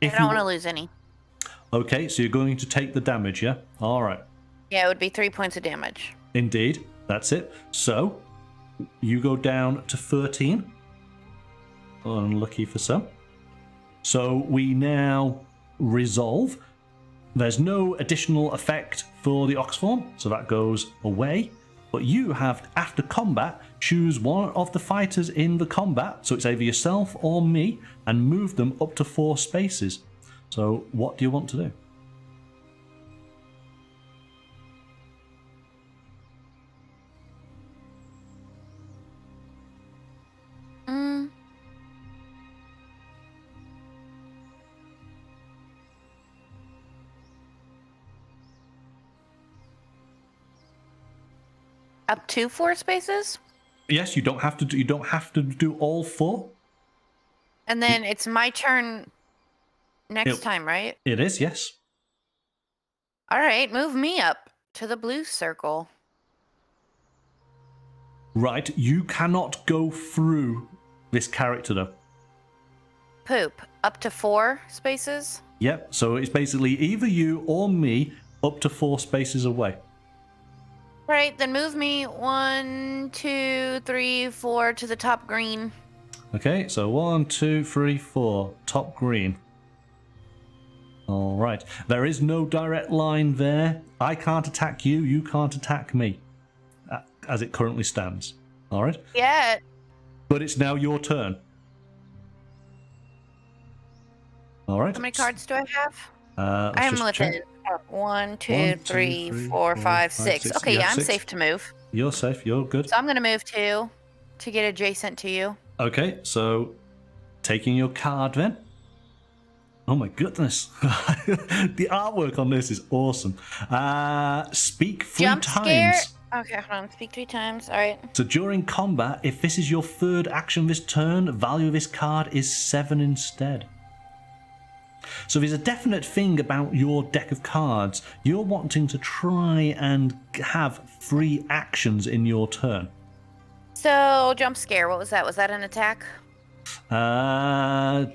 I don't want to lose any.
Okay, so you're going to take the damage, yeah? All right.
Yeah, it would be 3 points of damage.
Indeed, that's it. So you go down to 13. Unlucky for some. So we now resolve. There's no additional effect for the Ox form, so that goes away. But you have, after combat, choose one of the fighters in the combat, so it's either yourself or me, and move them up to 4 spaces. So what do you want to do?
Up to 4 spaces?
Yes, you don't have to do, you don't have to do all 4.
And then it's my turn next time, right?
It is, yes.
All right, move me up to the blue circle.
Right, you cannot go through this character though.
Poop. Up to 4 spaces?
Yep, so it's basically either you or me up to 4 spaces away.
Right, then move me 1, 2, 3, 4 to the top green.
Okay, so 1, 2, 3, 4, top green. All right, there is no direct line there. I can't attack you, you can't attack me, as it currently stands. All right?
Yeah.
But it's now your turn. All right.
How many cards do I have?
I'm
within. 1, 2, 3, 4, 5, 6. Okay, yeah, I'm safe to move.
You're safe, you're good.
So I'm going to move 2 to get adjacent to you.
Okay, so taking your card then. Oh my goodness. The artwork on this is awesome. Speak 3
Jump
times.
scare. Okay, hold on. Speak 3 times. All right.
So during combat, if this is your 3rd action this turn, the value of this card is 7 instead. So there's a definite thing about your deck of cards. You're wanting to try and have 3 actions in your turn.
So, jump scare. What was that? Was that an attack?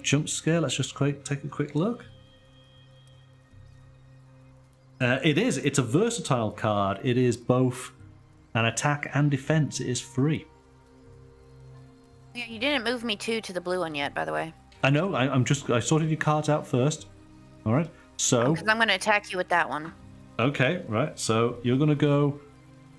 Jump scare. Let's just take a quick look. It is. It's a versatile card. It is both an attack and defense. It is free.
Yeah, you didn't move me 2 to the blue one yet, by the way.
I know. I sorted your cards out first. All right. So.
Because I'm going to attack you with that one.
Okay. Right. So you're going to go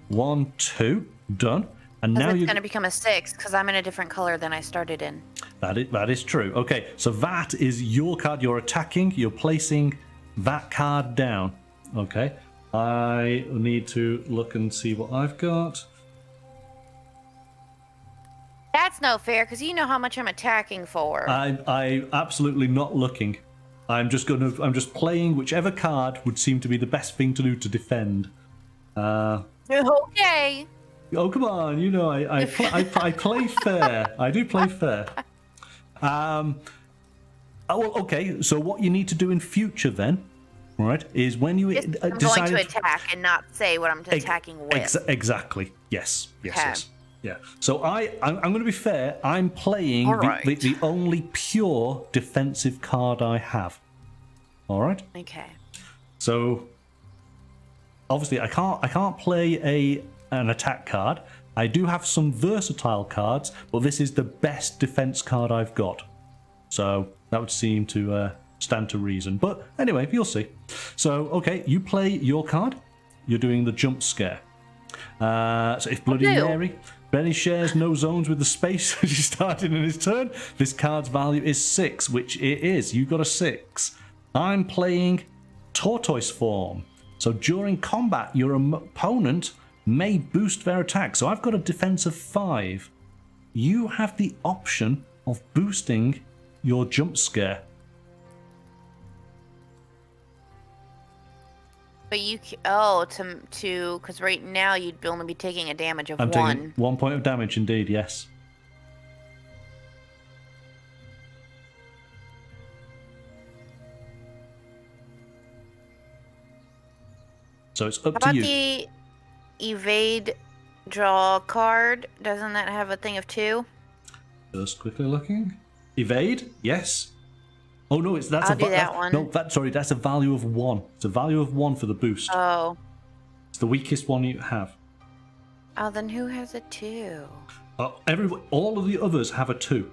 1, 2. Done. And now
it's
you're
going to become a 6 because I'm in a different color than I started in.
That is true. Okay. So that is your card. You're attacking. You're placing that card down. Okay. I need to look and see what I've got.
That's no fair because you know how much I'm attacking for.
I absolutely not looking. I'm just playing whichever card would seem to be the best thing to do to defend.
Okay.
Oh, come on. You know, I play fair. I do play fair. Oh, well, okay. So what you need to do in future then, right, is when you
I'm
decide
going to attack and not say what I'm attacking with.
Exactly. Yes. Yes.
Okay.
Yes. Yeah. So I'm going to be fair. I'm playing
All right.
the only pure defensive card I have. All right.
Okay.
So obviously I can't play an attack card. I do have some versatile cards, but this is the best defense card I've got. So that would seem to stand to reason. But anyway, you'll see. So okay, you play your card. You're doing the jump scare. So if Bloody Mary Benny shares no zones with the space as he started in his turn, this card's value is 6, which it is. You got a 6. I'm playing Tortoise form. So during combat, your opponent may boost their attack. So I've got a defense of 5. You have the option of boosting your jump scare.
But you because right now you'd only be taking a damage of
I'm
1.
taking 1 point of damage, indeed. Yes. So it's up to you.
How about the evade draw card? Doesn't that have a thing of 2?
Just quickly looking. Evade, yes. Oh no, that's
I'll do that one.
No, that's a value of 1. It's a value of 1 for the boost.
Oh.
It's the weakest one you have.
Oh, then who has a 2?
All of the others have a 2.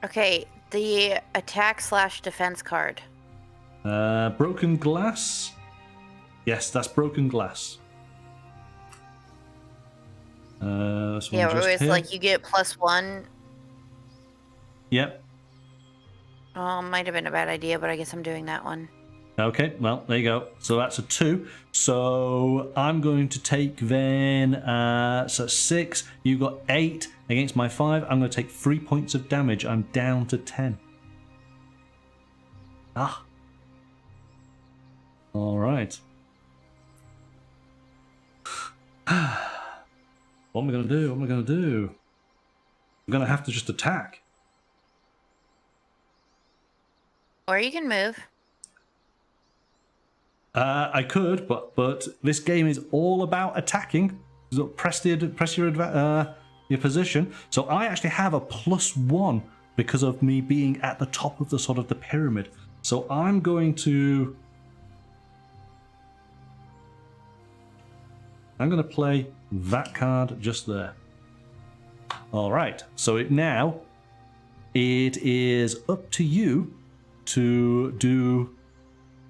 Okay, the attack/defense card.
Broken glass. Yes, that's broken glass. This one
Yeah,
just
where it's
here.
like you get +1.
Yep.
Oh, might have been a bad idea, but I guess I'm doing that one.
Okay, well, there you go. So that's a 2. So I'm going to take then, so 6. You got 8 against my 5. I'm going to take 3 points of damage. I'm down to 10. Ah. All right. What am I going to do? What am I going to do? I'm going to have to just attack.
Or you can move.
I could, but this game is all about attacking. So press your position. So I actually have a +1 because of me being at the top of the sort of the pyramid. So I'm going to play that card just there. All right. So it is up to you to do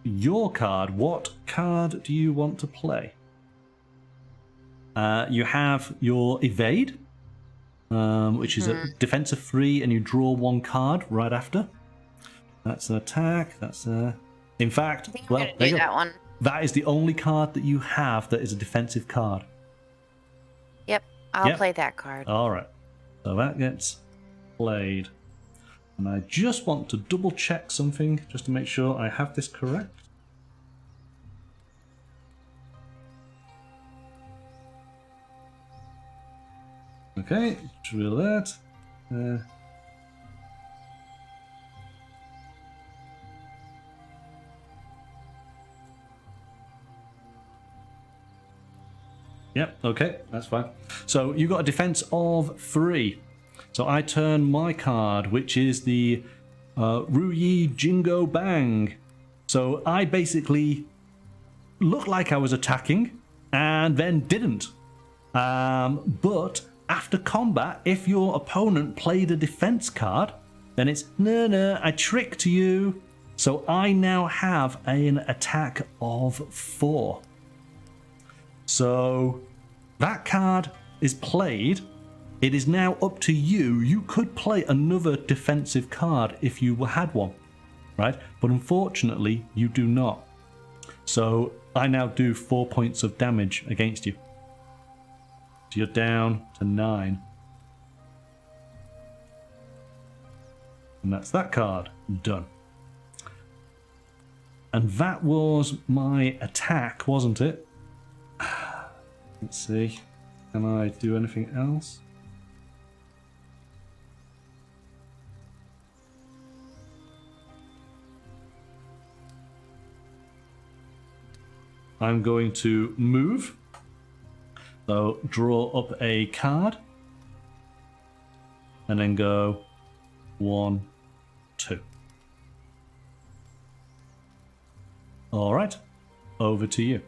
your card. What card do you want to play? You have your evade, which is a defense of 3, and you draw 1 card right after. That's an attack. That's a. In fact, well, there you go.
That one.
That is the only card that you have that is a defensive card.
Yep, I'll play that card.
All right. So that gets played. And I just want to double check something just to make sure I have this correct. Okay, drill that. Yep, okay, that's fine. So you got a defense of 3. So I turn my card, which is the Ruyi Jingo Bang. So I basically looked like I was attacking and then didn't. But after combat, if your opponent played a defense card, then it's no, I tricked you. So I now have an attack of 4. So that card is played. It is now up to you. You could play another defensive card if you had one, right? But unfortunately, you do not. So I now do 4 points of damage against you. So you're down to 9. And that's that card done. And that was my attack, wasn't it? Let's see. Can I do anything else? I'm going to move. So draw up a card. And then go 1, 2. All right, over to you.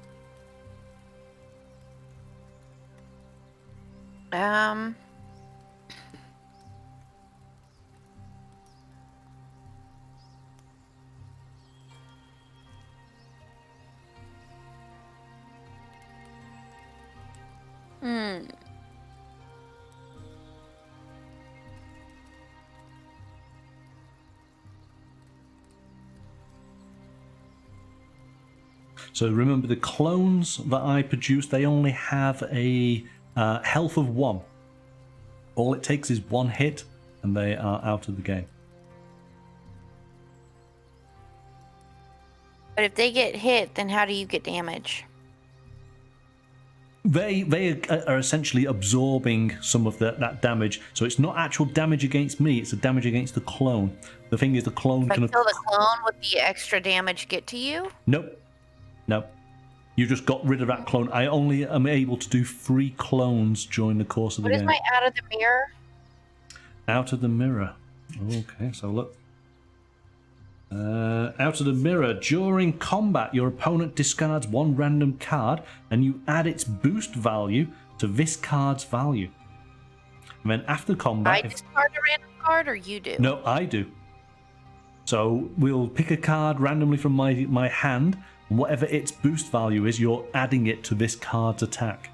So remember, the clones that I produced, they only have a health of 1. All it takes is 1 hit, and they are out of the game.
But if they get hit, then how do you get damage?
They are essentially absorbing some of that damage. So it's not actual damage against me, it's a damage against the clone. The thing is, the clone
But
can...
still the clone with the extra damage get to you?
Nope. Nope. You just got rid of that clone. I only am able to do 3 clones during the course of the game.
What is my out of the mirror?
Out of the mirror. Okay, so look. Out of the mirror. During combat, your opponent discards 1 random card, and you add its boost value to this card's value. And then after combat...
I discard a random card, or you do?
No, I do. So we'll pick a card randomly from my hand, and whatever its boost value is, you're adding it to this card's attack.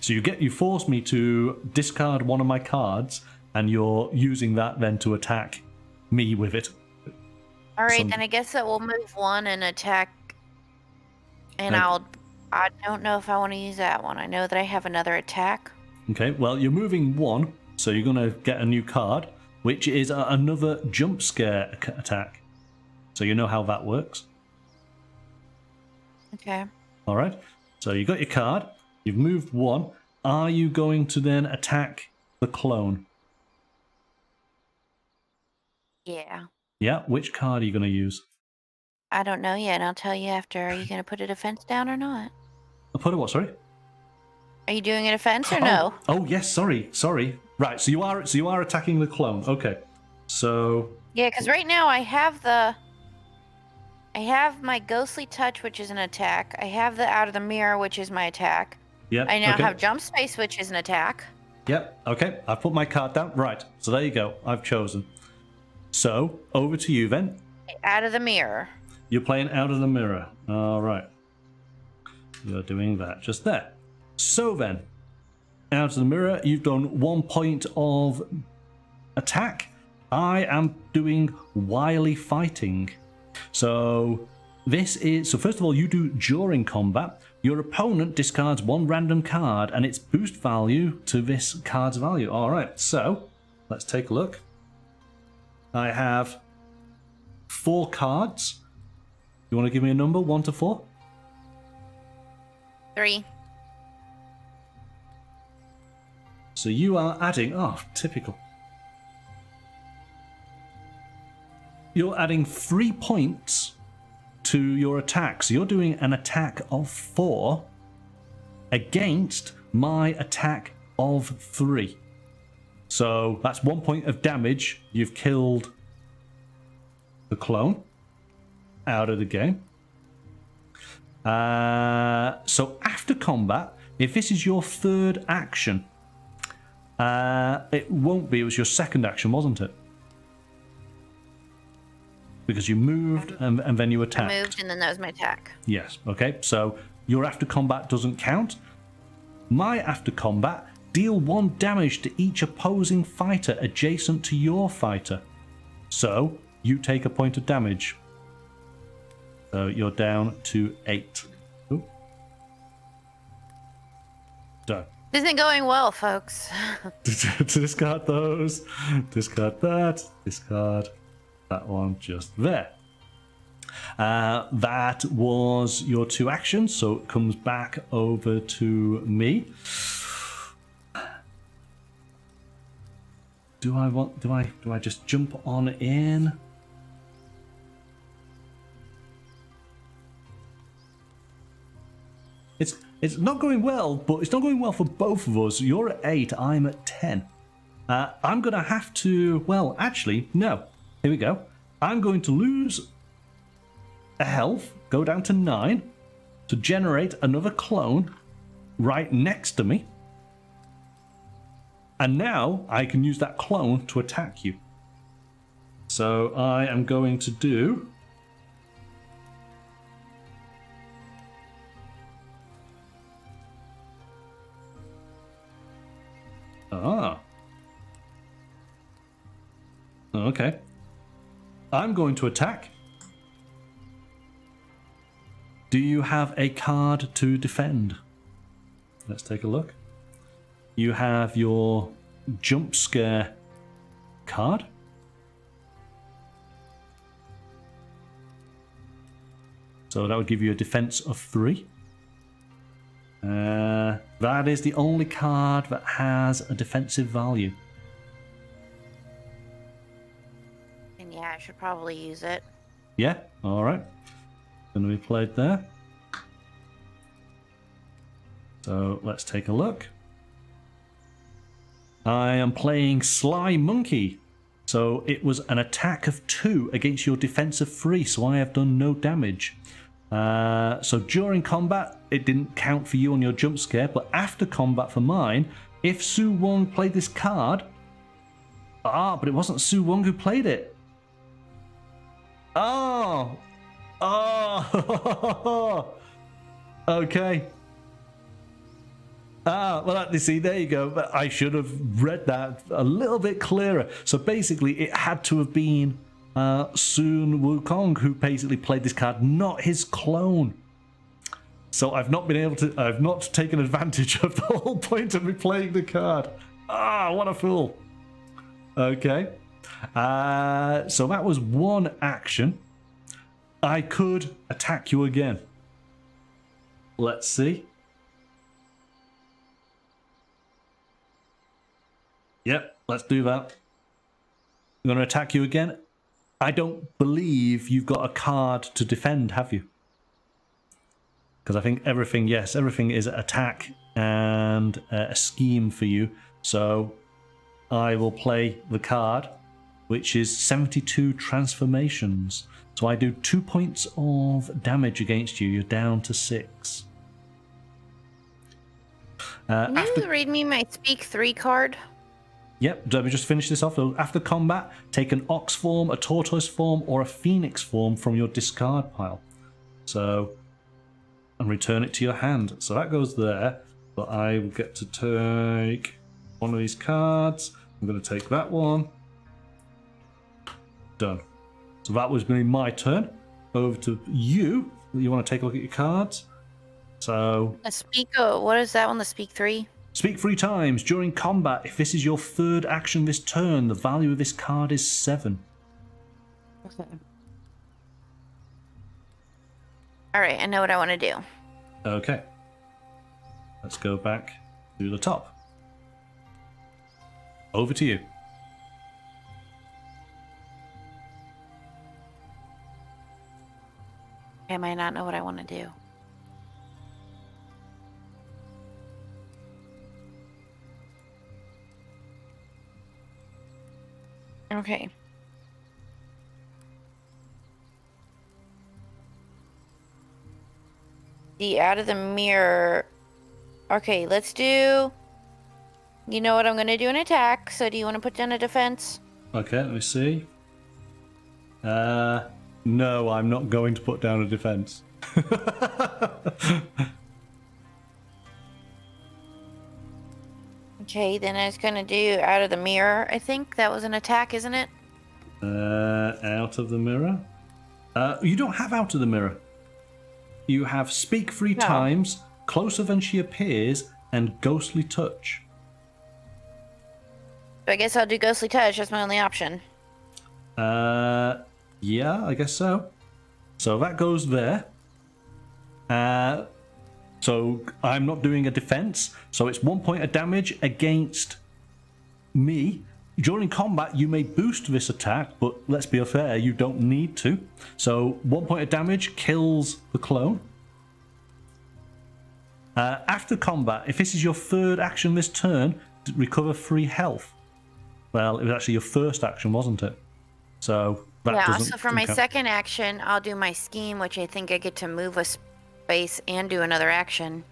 So you force me to discard one of my cards, and you're using that then to attack me with it.
All right, then I guess that we'll move 1 and attack. And I don't know if I want to use that one. I know that I have another attack.
Okay, well, you're moving 1, so you're going to get a new card, which is another jump scare attack. So you know how that works.
Okay.
All right, so you got your card. You've moved 1. Are you going to then attack the clone?
Yeah.
Yeah, which card are you going to use?
I don't know yet. I'll tell you after. Are you going to put a defense down or not?
I'll put a what, sorry?
Are you doing a defense or no?
Oh, yes, sorry. Right, so you are attacking the clone. Okay. So...
Yeah, because right now I have my ghostly touch, which is an attack. I have the out of the mirror, which is my attack.
Yeah.
I now have jump space, which is an attack.
Yep. Okay. I've put my card down. Right. So there you go. I've chosen. So over to you then.
Out of the mirror.
You're playing out of the mirror. All right. You're doing that just there. So then, out of the mirror, you've done 1 point of attack. I am doing wily fighting. So first of all, you do during combat. Your opponent discards 1 random card and its boost value to this card's value. All right, so let's take a look. I have 4 cards. You want to give me a number, 1 to 4?
3.
So you are adding, typical. You're adding 3 points to your attack. So you're doing an attack of 4 against my attack of 3. So that's 1 point of damage. You've killed the clone out of the game. So after combat, if this is your 3rd action, it won't be. It was your 2nd action, wasn't it? Because you moved and then you attacked.
I moved and then that was my attack.
Yes. Okay. So your after combat doesn't count. My after combat, deal 1 damage to each opposing fighter adjacent to your fighter. So you take a point of damage. So you're down to 8. Ooh. Done.
This isn't going well, folks.
Discard those. Discard that. Discard. That one just there. That was your 2 actions, so it comes back over to me. Do I just jump on in? It's not going well, but it's not going well for both of us. You're at 8, I'm at 10. I'm gonna have to, well, actually, no. Here we go. I'm going to lose a health, go down to 9, to generate another clone right next to me. And now I can use that clone to attack you. So I am going to do... Okay. I'm going to attack. Do you have a card to defend? Let's take a look. You have your jump scare card. So that would give you a defense of 3. That is the only card that has a defensive value.
And yeah, I should probably use it.
Yeah, alright. Going to be played there. So let's take a look. I am playing Sly Monkey. So it was an attack of 2 against your defense of 3, so I have done no damage. So during combat, it didn't count for you on your jump scare, but after combat for mine, if Su Wong played this card... but it wasn't Su Wong who played it. Oh! Okay. Well, you see, there you go. But I should have read that a little bit clearer. So basically, it had to have been Sun Wukong who basically played this card, not his clone. So I've not been able to. I've not taken advantage of the whole point of me playing the card. What a fool. Okay. So that was one action. I could attack you again. Let's see. Yep, let's do that. I'm going to attack you again. I don't believe you've got a card to defend, have you? Because I think everything, yes, everything is attack and a scheme for you. So I will play the card, which is 72 transformations. So I do 2 points of damage against you. You're down to 6.
Can you read me my Speak 3 card?
Yep, let me just finish this off. So after combat, take an ox form, a tortoise form, or a phoenix form from your discard pile. So, and return it to your hand. So that goes there, but I will get to take one of these cards. I'm going to take that one. Done. So that was going to be my turn. Over to you. You want to take a look at your cards? So...
what is that one, the Speak 3?
Speak 3 times during combat. If this is your third action this turn, the value of this card is 7.
Okay. Alright, I know what I want to do.
Okay. Let's go back to the top. Over to you.
I might not know what I want to do. Okay. The out of the mirror. Okay, let's do... You know what, I'm going to do an attack. So do you want to put down a defense?
Okay, let me see. No, I'm not going to put down a defense.
Okay, then I was going to do out of the mirror. I think that was an attack, isn't it?
Out of the mirror? You don't have out of the mirror. You have speak 3 times, closer than she appears, and ghostly touch.
So I guess I'll do ghostly touch. That's my only option.
Yeah, I guess so. So that goes there. So I'm not doing a defense. So it's 1 point of damage against me. During combat, you may boost this attack, but let's be fair, you don't need to. So 1 point of damage kills the clone. After combat, if this is your third action this turn, recover 3 health. Well, it was actually your first action, wasn't it? So that doesn't.
So for my second action, I'll do my scheme, which I think I get to move a space and do another action.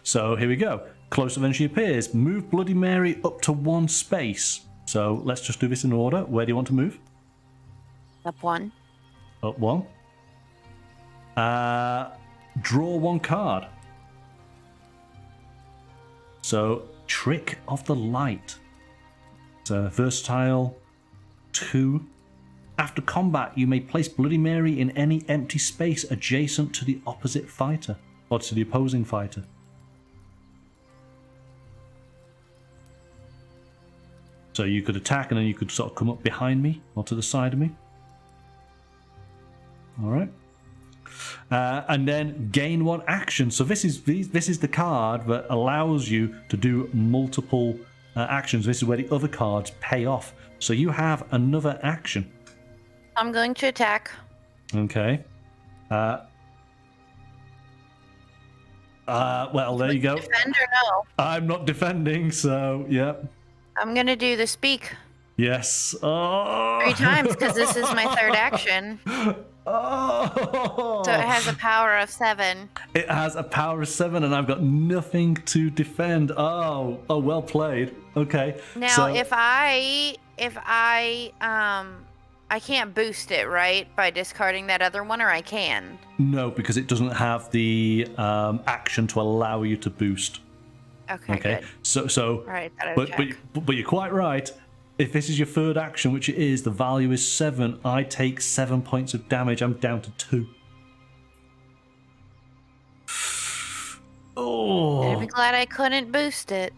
So here we go. Closer than she appears. Move Bloody Mary up to 1 space. So let's just do this in order. Where do you want to move?
Up 1.
Up 1. Draw 1 card. So Trick of the Light. It's a versatile 2. After combat, you may place Bloody Mary in any empty space adjacent to the opposite fighter, or to the opposing fighter. So you could attack and then you could sort of come up behind me or to the side of me. All right. And then gain 1 action. So this is the card that allows you to do multiple actions. This is where the other cards pay off. So you have another action.
I'm going to attack.
Okay. Well, there you go.
Defend or no?
I'm not defending, so yeah.
I'm going to do the speak.
Yes. Oh.
3 times because this is my third action.
Oh.
So it has a power of 7.
It has a power of 7, and I've got nothing to defend. Oh, well played. Okay.
Now,
so,
if I can't boost it, right, by discarding that other one, or I can?
No, because it doesn't have the action to allow you to boost.
Okay. Good.
So.
Right.
But you're quite right. If this is your third action, which it is, the value is 7. I take 7 points of damage. I'm down to 2. Oh.
I'd be glad I couldn't boost it.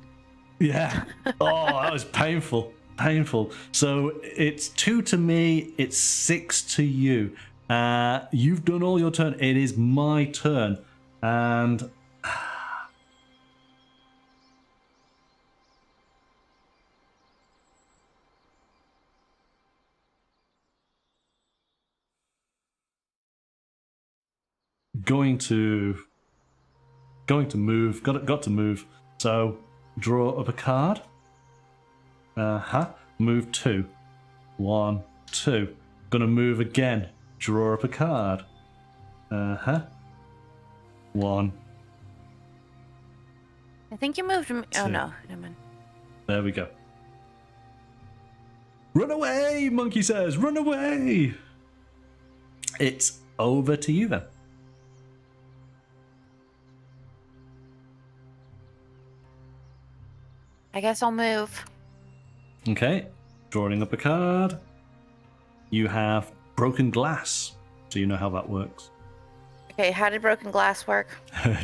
Yeah. Oh, that was painful. Painful. So it's 2 to me. It's 6 to you. You've done all your turn. It is my turn. And... Going to move. Got to move. So draw up a card. Move 2. 1, 2. Gonna move again. Draw up a card. 1.
I think you moved me. Oh
2.
no, never mind.
There we go. Run away, Monkey says. Run away. It's over to you then.
I guess I'll move.
Okay, drawing up a card. You have broken glass, so you know how that works.
Okay, how did broken glass work?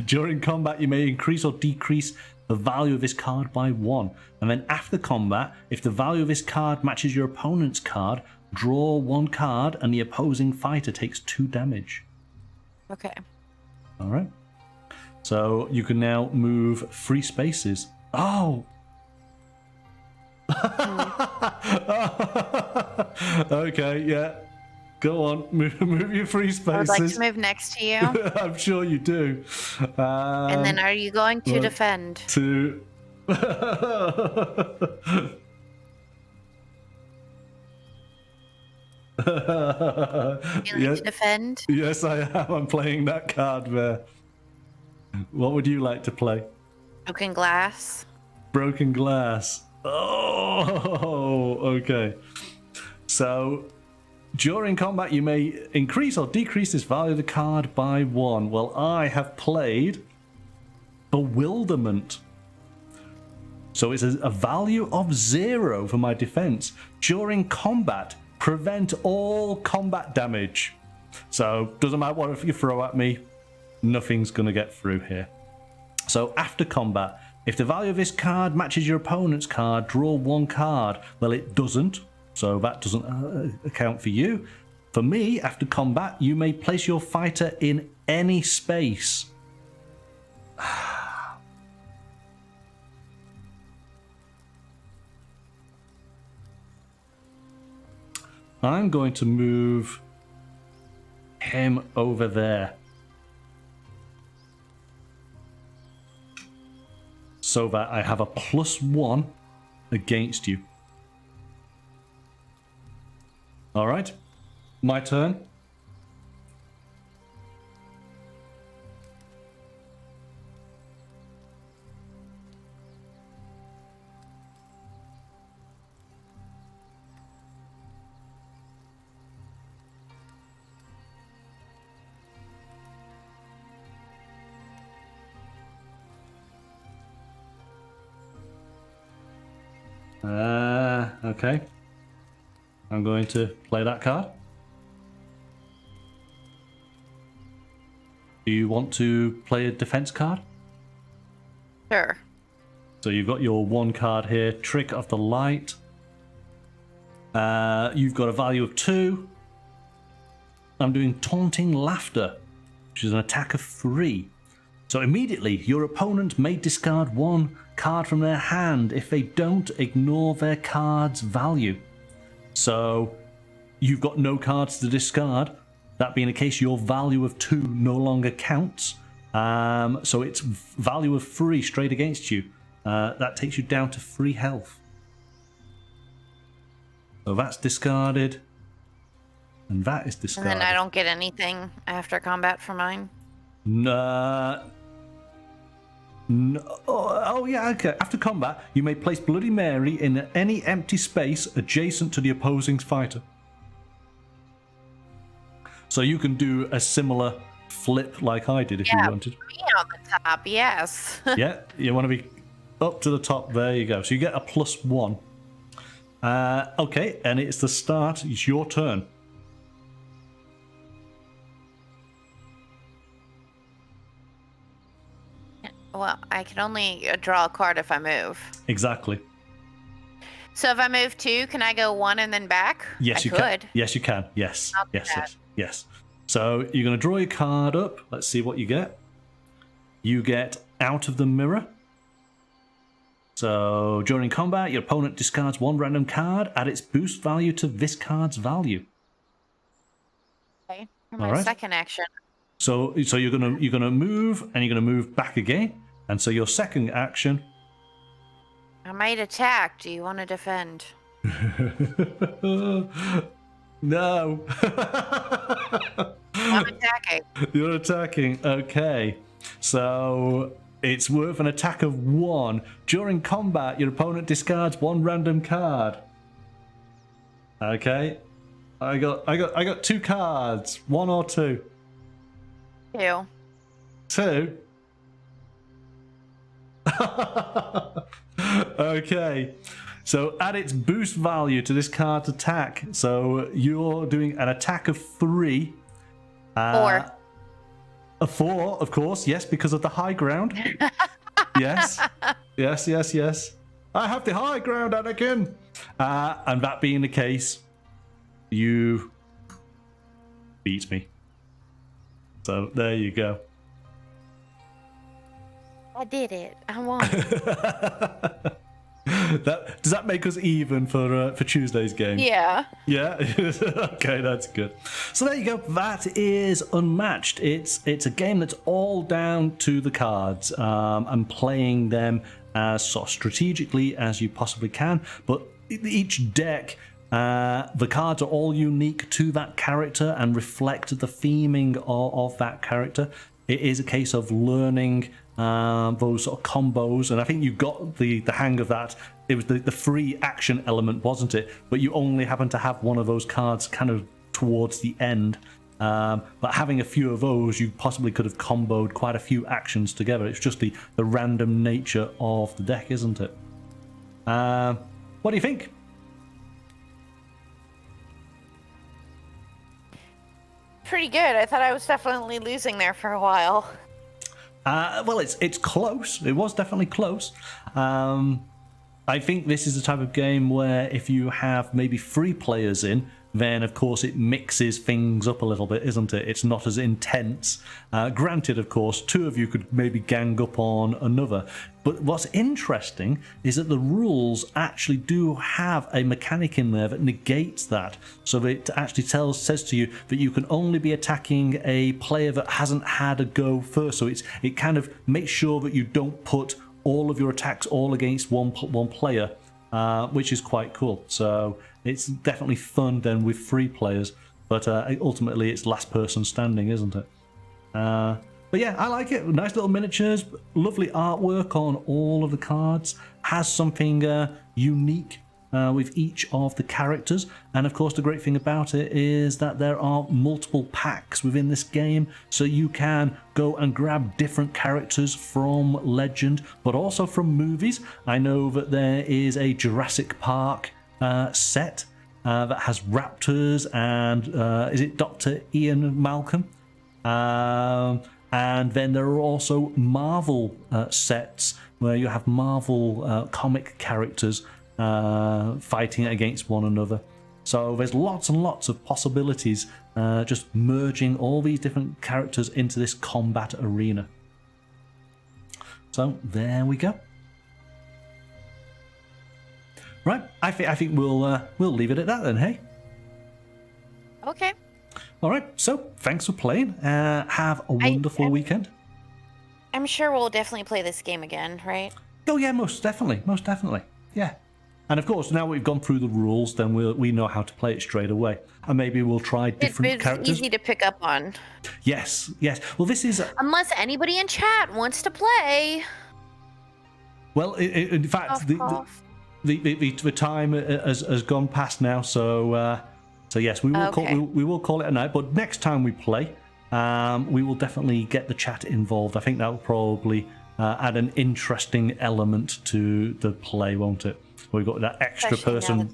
During combat, you may increase or decrease the value of this card by 1. And then after combat, if the value of this card matches your opponent's card, draw 1 card and the opposing fighter takes 2 damage.
Okay.
All right. So you can now move 3 spaces. Oh! Okay, yeah. Go on, move your 3 spaces.
I would like to move next to you.
I'm sure you do.
And then are you going to defend?
To...
You like to defend?
Yes, I am. I'm playing that card there. What would you like to play?
Broken glass.
Broken glass. Oh, okay. So, during combat, you may increase or decrease this value of the card by 1. Well, I have played Bewilderment. So it's a value of 0 for my defense. During combat, prevent all combat damage. So, doesn't matter what you throw at me, nothing's going to get through here. So, after combat, if the value of this card matches your opponent's card, draw 1 card. Well, it doesn't. so that doesn't account for you. For me, after combat, you may place your fighter in any space. I'm going to move him over there, so that I have a +1 against you. All right, my turn. Okay. I'm going to play that card. Do you want to play a defense card?
Sure.
So you've got your 1 card here, Trick of the Light. You've got a value of 2. I'm doing Taunting Laughter, which is an attack of 3. So immediately, your opponent may discard 1 card from their hand. If they don't, ignore their card's value. So you've got no cards to discard. That being the case, your value of 2 no longer counts. So it's value of 3 straight against you. That takes you down to 3 health. So that's discarded. And that is discarded.
And then I don't get anything after combat for mine?
No. Oh, yeah, okay. After combat, you may place Bloody Mary in any empty space adjacent to the opposing fighter. So you can do a similar flip like I did if you wanted.
Me on the top, yes.
Yeah, you want to be up to the top. There you go. So you get a +1. Okay, and it's the start. It's your turn.
Well, I can only draw a card if I move.
Exactly.
So if I move 2, can I go 1 and then back?
Yes, you can. Yes, you can. Yes. Yes. So you're going to draw your card up. Let's see what you get. You get Out of the Mirror. So during combat, your opponent discards 1 random card. Add its boost value to this card's value.
Okay. For my second action.
So you're gonna move and you're gonna move back again. And so your second action.
I might attack. Do you want to defend?
No.
I'm attacking.
You're attacking. Okay. So it's worth an attack of 1. During combat, your opponent discards 1 random card. Okay. I got 2 cards. 1 or 2.
2.
2. Okay. So add its boost value to this card's attack. So you're doing an attack of 3.
4.
A 4, of course. Yes, because of the high ground. Yes. Yes. I have the high ground, Anakin. And that being the case, you beat me. So there you go.
I did it. I won.
Does that make us even for Tuesday's game?
Yeah.
Yeah. Okay, that's good. So there you go. That is Unmatched. It's a game that's all down to the cards and playing them as sort of strategically as you possibly can. But each deck, the cards are all unique to that character and reflect the theming of that character. It is a case of learning those sort of combos, and I think you got the hang of that. It was the free action element, wasn't it? But you only happen to have one of those cards kind of towards the end. But having a few of those, you possibly could have comboed quite a few actions together. It's just the random nature of the deck, isn't it? What do you think?
Pretty good. I thought I was definitely losing there for a while.
Well, it's close. It was definitely close. I think this is the type of game where if you have maybe 3 players in, then of course it mixes things up a little bit, isn't it? It's not as intense. Granted, of course, 2 of you could maybe gang up on another. But what's interesting is that the rules actually do have a mechanic in there that negates that. So it actually says to you that you can only be attacking a player that hasn't had a go first. So it kind of makes sure that you don't put all of your attacks all against one player, which is quite cool. So it's definitely fun then with 3 players, but ultimately it's last person standing, isn't it? But yeah, I like it. Nice little miniatures, lovely artwork on all of the cards, has something unique with each of the characters. And of course, the great thing about it is that there are multiple packs within this game, so you can go and grab different characters from Legend, but also from movies. I know that there is a Jurassic Park set that has raptors and is it Dr. Ian Malcolm? And then there are also Marvel sets where you have Marvel comic characters fighting against one another. So there's lots and lots of possibilities just merging all these different characters into this combat arena. So there we go. Right, I think we'll leave it at that then, hey?
Okay.
All right, so thanks for playing. Have a wonderful weekend.
I'm sure we'll definitely play this game again, right?
Oh yeah, most definitely, yeah. And of course, now we've gone through the rules, then we know how to play it straight away. And maybe we'll try different characters.
It's easy to pick up on.
Yes. Well, this is...
Unless anybody in chat wants to play.
Well, in fact, the time has gone past now, so yes, we will call it a night. But next time we play, we will definitely get the chat involved. I think that will probably add an interesting element to the play, won't it? We've got that extra person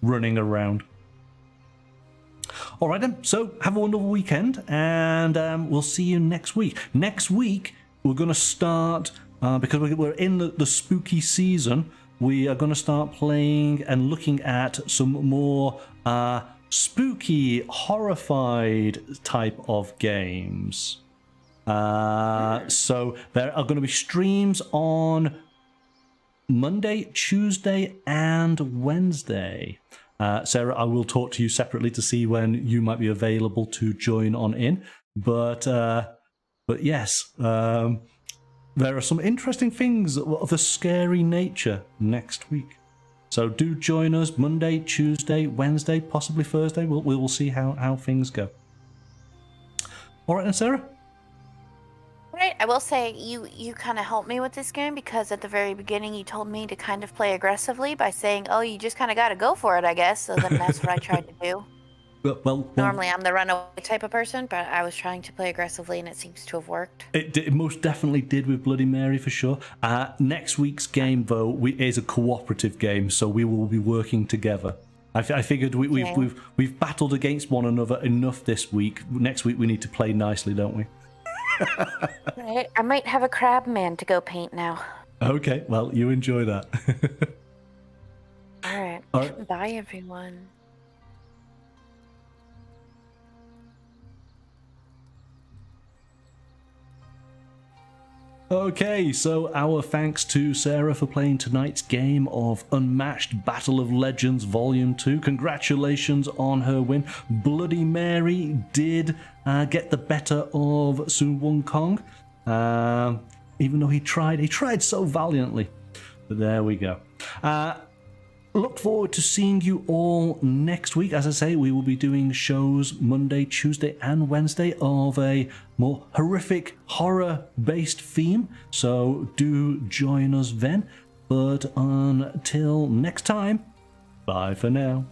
running around. All right then, so have a wonderful weekend, and we'll see you next week. Next week, we're going to start, because we're in the spooky season, we are going to start playing and looking at some more spooky, horrified type of games. So there are going to be streams on Monday, Tuesday, and Wednesday. Sarah, I will talk to you separately to see when you might be available to join on in. But yes, there are some interesting things of a scary nature next week. So do join us Monday, Tuesday, Wednesday, possibly Thursday. We will see how things go. All right, then, Sarah.
Right, I will say you kind of helped me with this game, because at the very beginning you told me to kind of play aggressively by saying, "Oh, you just kind of got to go for it, I guess." So then that's what I tried to do.
Well,
normally I'm the runaway type of person, but I was trying to play aggressively, and it seems to have worked.
It most definitely did with Bloody Mary for sure. Next week's game, though, is a cooperative game, so we will be working together. I figured we've battled against one another enough this week. Next week we need to play nicely, don't we?
Right. I might have a crab man to go paint now.
Okay, well, you enjoy that.
All right. Bye, everyone.
Okay, so our thanks to Sarah for playing tonight's game of Unmatched Battle of Legends Volume 2. Congratulations on her win. Bloody Mary did get the better of Sun Wukong, even though he tried so valiantly. But there we go. Look forward to seeing you all next week. As I say, we will be doing shows Monday, Tuesday, and Wednesday of a more horrific, horror-based theme. So do join us then. But until next time, bye for now.